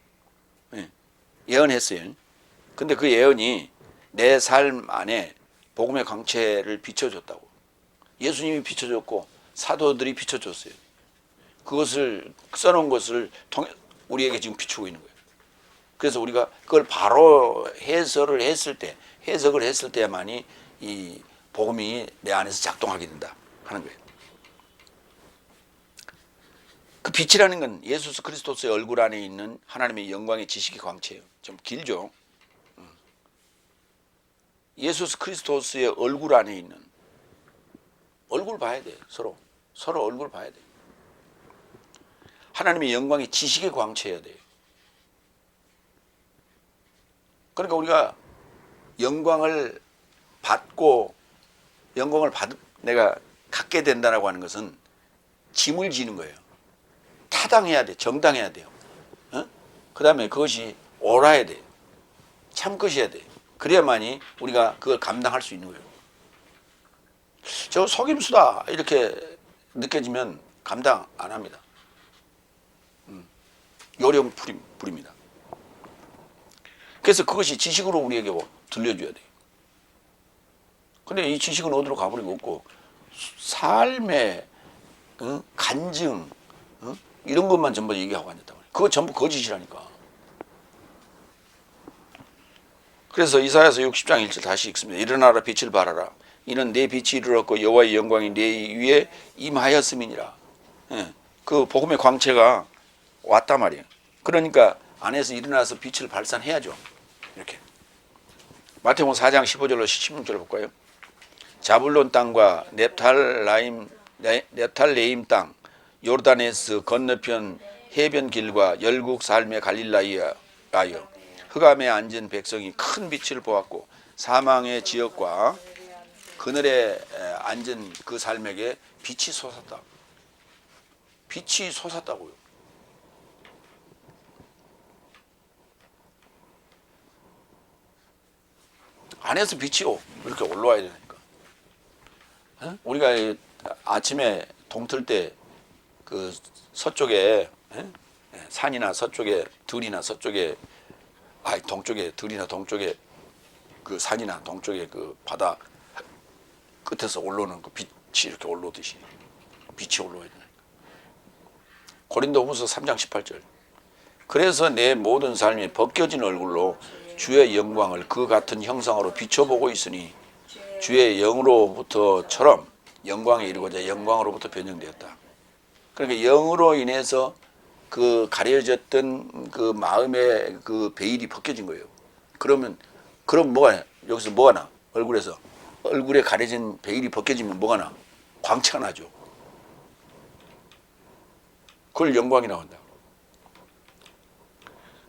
예언했어요. 근데 그 예언이 내 삶 안에 복음의 광채를 비춰줬다고. 예수님이 비춰줬고 사도들이 비춰줬어요. 그것을 써놓은 것을 통해 우리에게 지금 비추고 있는 거예요. 그래서 우리가 그걸 바로 해석을 했을 때야만이 이 복음이 내 안에서 작동하게 된다 하는 거예요. 그 빛이라는 건 예수 그리스도의 얼굴 안에 있는 하나님의 영광의 지식의 광채예요. 좀 길죠. 예수 그리스도의 얼굴 안에 있는, 얼굴 봐야 돼. 서로 얼굴 봐야 돼. 하나님의 영광의 지식의 광채여야 돼요. 그러니까 우리가 영광을 내가 갖게 된다라고 하는 것은 짐을 지는 거예요. 타당해야 돼. 정당해야 돼요. 그 다음에 그것이 옳아야 돼. 참 것이어야 돼. 그래야만이 우리가 그걸 감당할 수 있는 거예요. 저 속임수다 이렇게 느껴지면 감당 안 합니다. 요령 부립니다. 그래서 그것이 지식으로 우리에게 들려줘야 돼요. 근데 이 지식은 어디로 가버리고 없고 삶의 간증 이런 것만 전부 얘기하고 앉았다고 해요. 그거 전부 거짓이라니까. 그래서 이사야서 60장 1절 다시 읽습니다. 일어나라 빛을 발하라. 이는 내 빛이 이르렀고 여호와의 영광이 내 위에 임하였음이니라. 그 복음의 광채가 왔단 말이에요. 그러니까 안에서 일어나서 빛을 발산해야죠. 이렇게. 마태복음 4장 15절로 16절 볼까요? 자불론 땅과 넵탈레임 땅, 요르다네스 건너편 해변 길과 열국 삶의 갈릴라이아여 흑암에 앉은 백성이 큰 빛을 보았고 사망의 지역과 그늘에 앉은 그 삶에게 빛이 솟았다. 빛이 솟았다고요. 안에서 빛이 이렇게 올라와야 되니까. 우리가 아침에 동틀 때 그 서쪽에 산이나 서쪽에 들이나 서쪽에 동쪽에 들이나 동쪽에 그 산이나 동쪽에 그 바다 끝에서 올라오는 그 빛이 이렇게 올라오듯이 빛이 올라와야 되니까. 고린도후서 3장 18절. 그래서 내 모든 삶이 벗겨진 얼굴로 주의 영광을 그 같은 형상으로 비춰보고 있으니 주의 영으로부터처럼 영광에 이르고자 영광으로부터 변형되었다. 그러니까 영으로 인해서 그 가려졌던 그 마음의 그 베일이 벗겨진 거예요. 그럼 여기서 뭐가 나? 얼굴에 가려진 베일이 벗겨지면 뭐가 나? 광채가 나죠. 그걸 영광이라고 한다.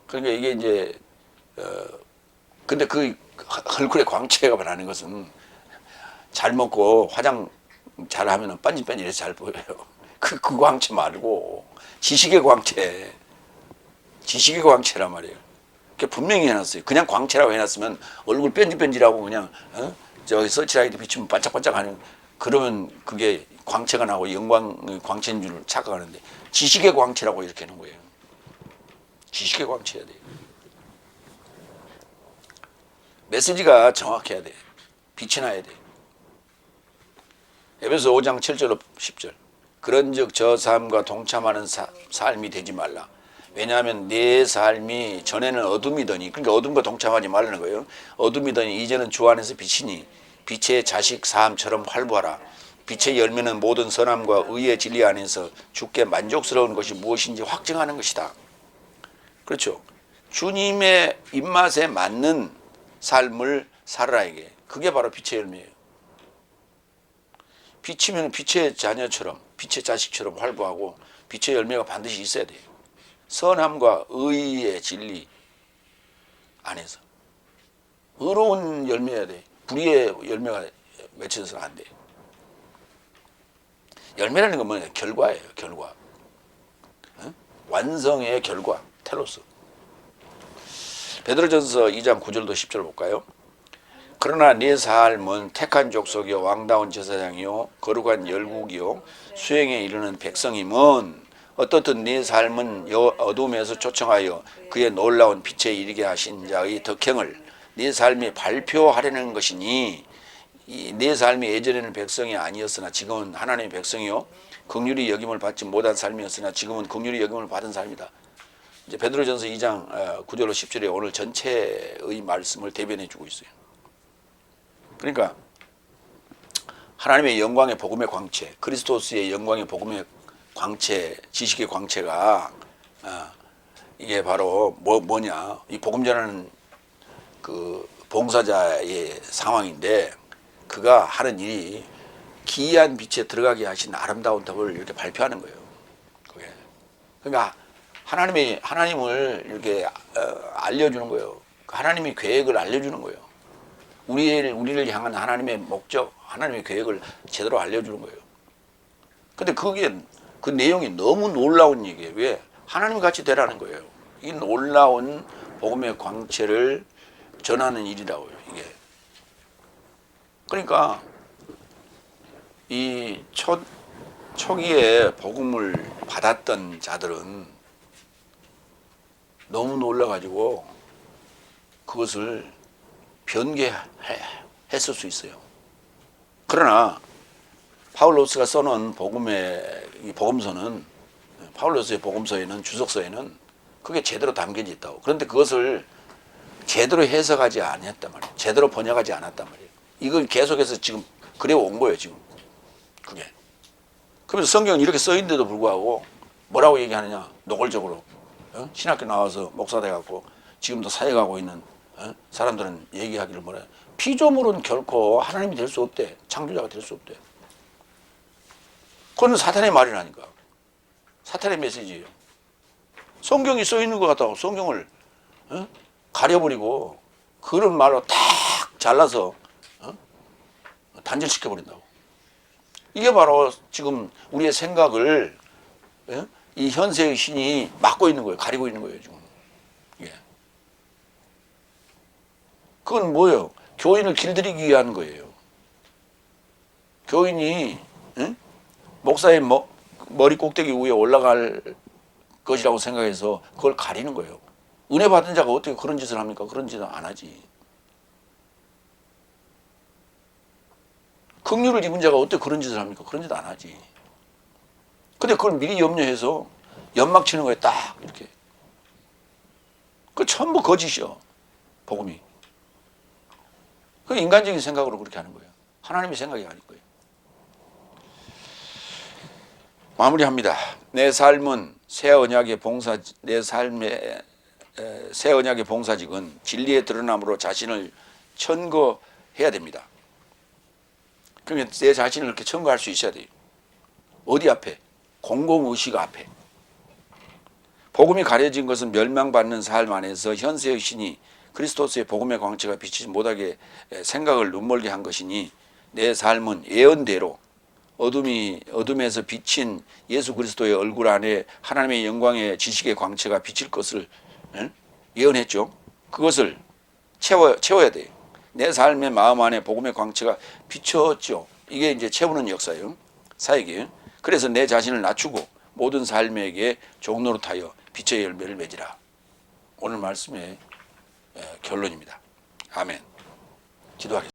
그러니까 이게 이제 근데 그 얼굴에 광채가 나는 것은 잘 먹고 화장 잘 하면 반질반질해서 잘 보여요. 그 광채 말고 지식의 광채란 말이에요. 그게 분명히 해놨어요. 그냥 광채라고 해놨으면 얼굴 뺀질뺀질하고 그냥 저 서치라이트 비추면 반짝반짝하는, 그러면 그게 광채가 나고 영광 광채인 줄 착각하는데 지식의 광채라고 이렇게 하는 거예요. 지식의 광채야 돼. 메시지가 정확해야 돼. 빛이 나야 돼. 에베소 5장 7절로 10절. 그런즉 저 삶과 동참하는 삶이 되지 말라. 왜냐하면 내 삶이 전에는 어둠이더니, 그러니까 어둠과 동참하지 말라는 거예요. 어둠이더니 이제는 주 안에서 빛이니 빛의 자식 삶처럼 활보하라. 빛의 열매는 모든 선함과 의의 진리 안에서 주께 만족스러운 것이 무엇인지 확증하는 것이다. 그렇죠. 주님의 입맛에 맞는 삶을 살아라 이게. 그게 바로 빛의 열매예요. 빛이면 빛의 자녀처럼, 빛의 자식처럼 활보하고 빛의 열매가 반드시 있어야 돼요. 선함과 의의 진리 안에서. 의로운 열매여야 돼. 불의의 열매가 맺혀서는 안 돼요. 열매라는 건 뭐냐? 결과예요. 결과. 완성의 결과. 텔로스. 베드로전서 2장 9절도 10절 볼까요? 그러나 네 삶은 택한 족속이요 왕다운 제사장이요 거룩한 열국이요 수행에 이르는 백성임은 어떻든 네 삶은 어둠에서 초청하여 그의 놀라운 빛에 이르게 하신 자의 덕행을 네 삶이 발표하려는 것이니, 네 삶이 예전에는 백성이 아니었으나 지금은 하나님의 백성이요 긍휼히 여김을 받지 못한 삶이었으나 지금은 긍휼히 여김을 받은 삶이다. 이제 베드로전서 2장 9절로 10절에 오늘 전체의 말씀을 대변해 주고 있어요. 그러니까 하나님의 영광의 복음의 광채, 그리스도스의 영광의 복음의 광채, 지식의 광채가 이게 바로 뭐냐? 이 복음 전하는 그 봉사자의 상황인데, 그가 하는 일이 기이한 빛에 들어가게 하신 아름다운 덕을 이렇게 발표하는 거예요. 그게. 그러니까 하나님을 이렇게 알려주는 거예요. 하나님의 계획을 알려주는 거예요. 우리를 향한 하나님의 목적, 하나님의 계획을 제대로 알려주는 거예요. 근데 그 내용이 너무 놀라운 얘기예요. 왜? 하나님 같이 되라는 거예요. 이 놀라운 복음의 광채를 전하는 일이라고요, 이게. 그러니까 이 초기에 복음을 받았던 자들은 너무 놀라가지고 그것을 변개했을 수 있어요. 그러나 파울로스가 써놓은 이 복음서는, 파울로스의 복음서에는, 주석서에는 그게 제대로 담겨져 있다고. 그런데 그것을 제대로 해석하지 않았단 말이에요. 제대로 번역하지 않았단 말이에요. 이걸 계속해서 지금 그래온 거예요, 지금. 그게. 그래서 성경은 이렇게 써있는데도 불구하고 뭐라고 얘기하느냐, 노골적으로. 신학교 나와서 목사 돼갖고 지금도 사역하고 있는 사람들은 얘기하기를 뭐래. 피조물은 결코 하나님이 될 수 없대. 창조자가 될 수 없대. 그건 사탄의 말이라니까. 사탄의 메시지예요. 성경이 써있는 것 같다고 성경을 가려버리고 그런 말로 딱 잘라서 단절시켜버린다고. 이게 바로 지금 우리의 생각을 이 현세의 신이 막고 있는 거예요. 가리고 있는 거예요, 지금. 예. 그건 뭐예요? 교인을 길들이기 위한 거예요. 교인이 목사의 머리 꼭대기 위에 올라갈 것이라고 생각해서 그걸 가리는 거예요. 은혜 받은 자가 어떻게 그런 짓을 합니까? 그런 짓은 안 하지. 긍휼을 입은 자가 어떻게 그런 짓을 합니까? 그런 짓 안 하지. 근데 그걸 미리 염려해서 연막 치는 거예요. 딱 이렇게. 그 전부 거짓이요. 복음이. 그 인간적인 생각으로 그렇게 하는 거예요. 하나님의 생각이 아닐 거예요. 마무리합니다. 내 삶은 새 언약의 봉사직은 진리의 드러남으로 자신을 천거해야 됩니다. 그러니까 내 자신을 이렇게 천거할 수 있어야 돼요. 어디 앞에? 공공의식 앞에. 복음이 가려진 것은 멸망받는 삶 안에서 현세의 신이 그리스도스의 복음의 광채가 비치지 못하게 생각을 눈멀게 한 것이니, 내 삶은 예언대로 어둠에서 비친 예수 그리스도의 얼굴 안에 하나님의 영광의 지식의 광채가 비칠 것을 예언했죠. 그것을 채워야 돼요. 내 삶의 마음 안에 복음의 광채가 비쳤죠. 이게 이제 채우는 역사예요. 사역이에요. 그래서 내 자신을 낮추고 모든 삶에게 종노릇하여 빛의 열매를 맺으라. 오늘 말씀의 결론입니다. 아멘. 기도하겠습니다.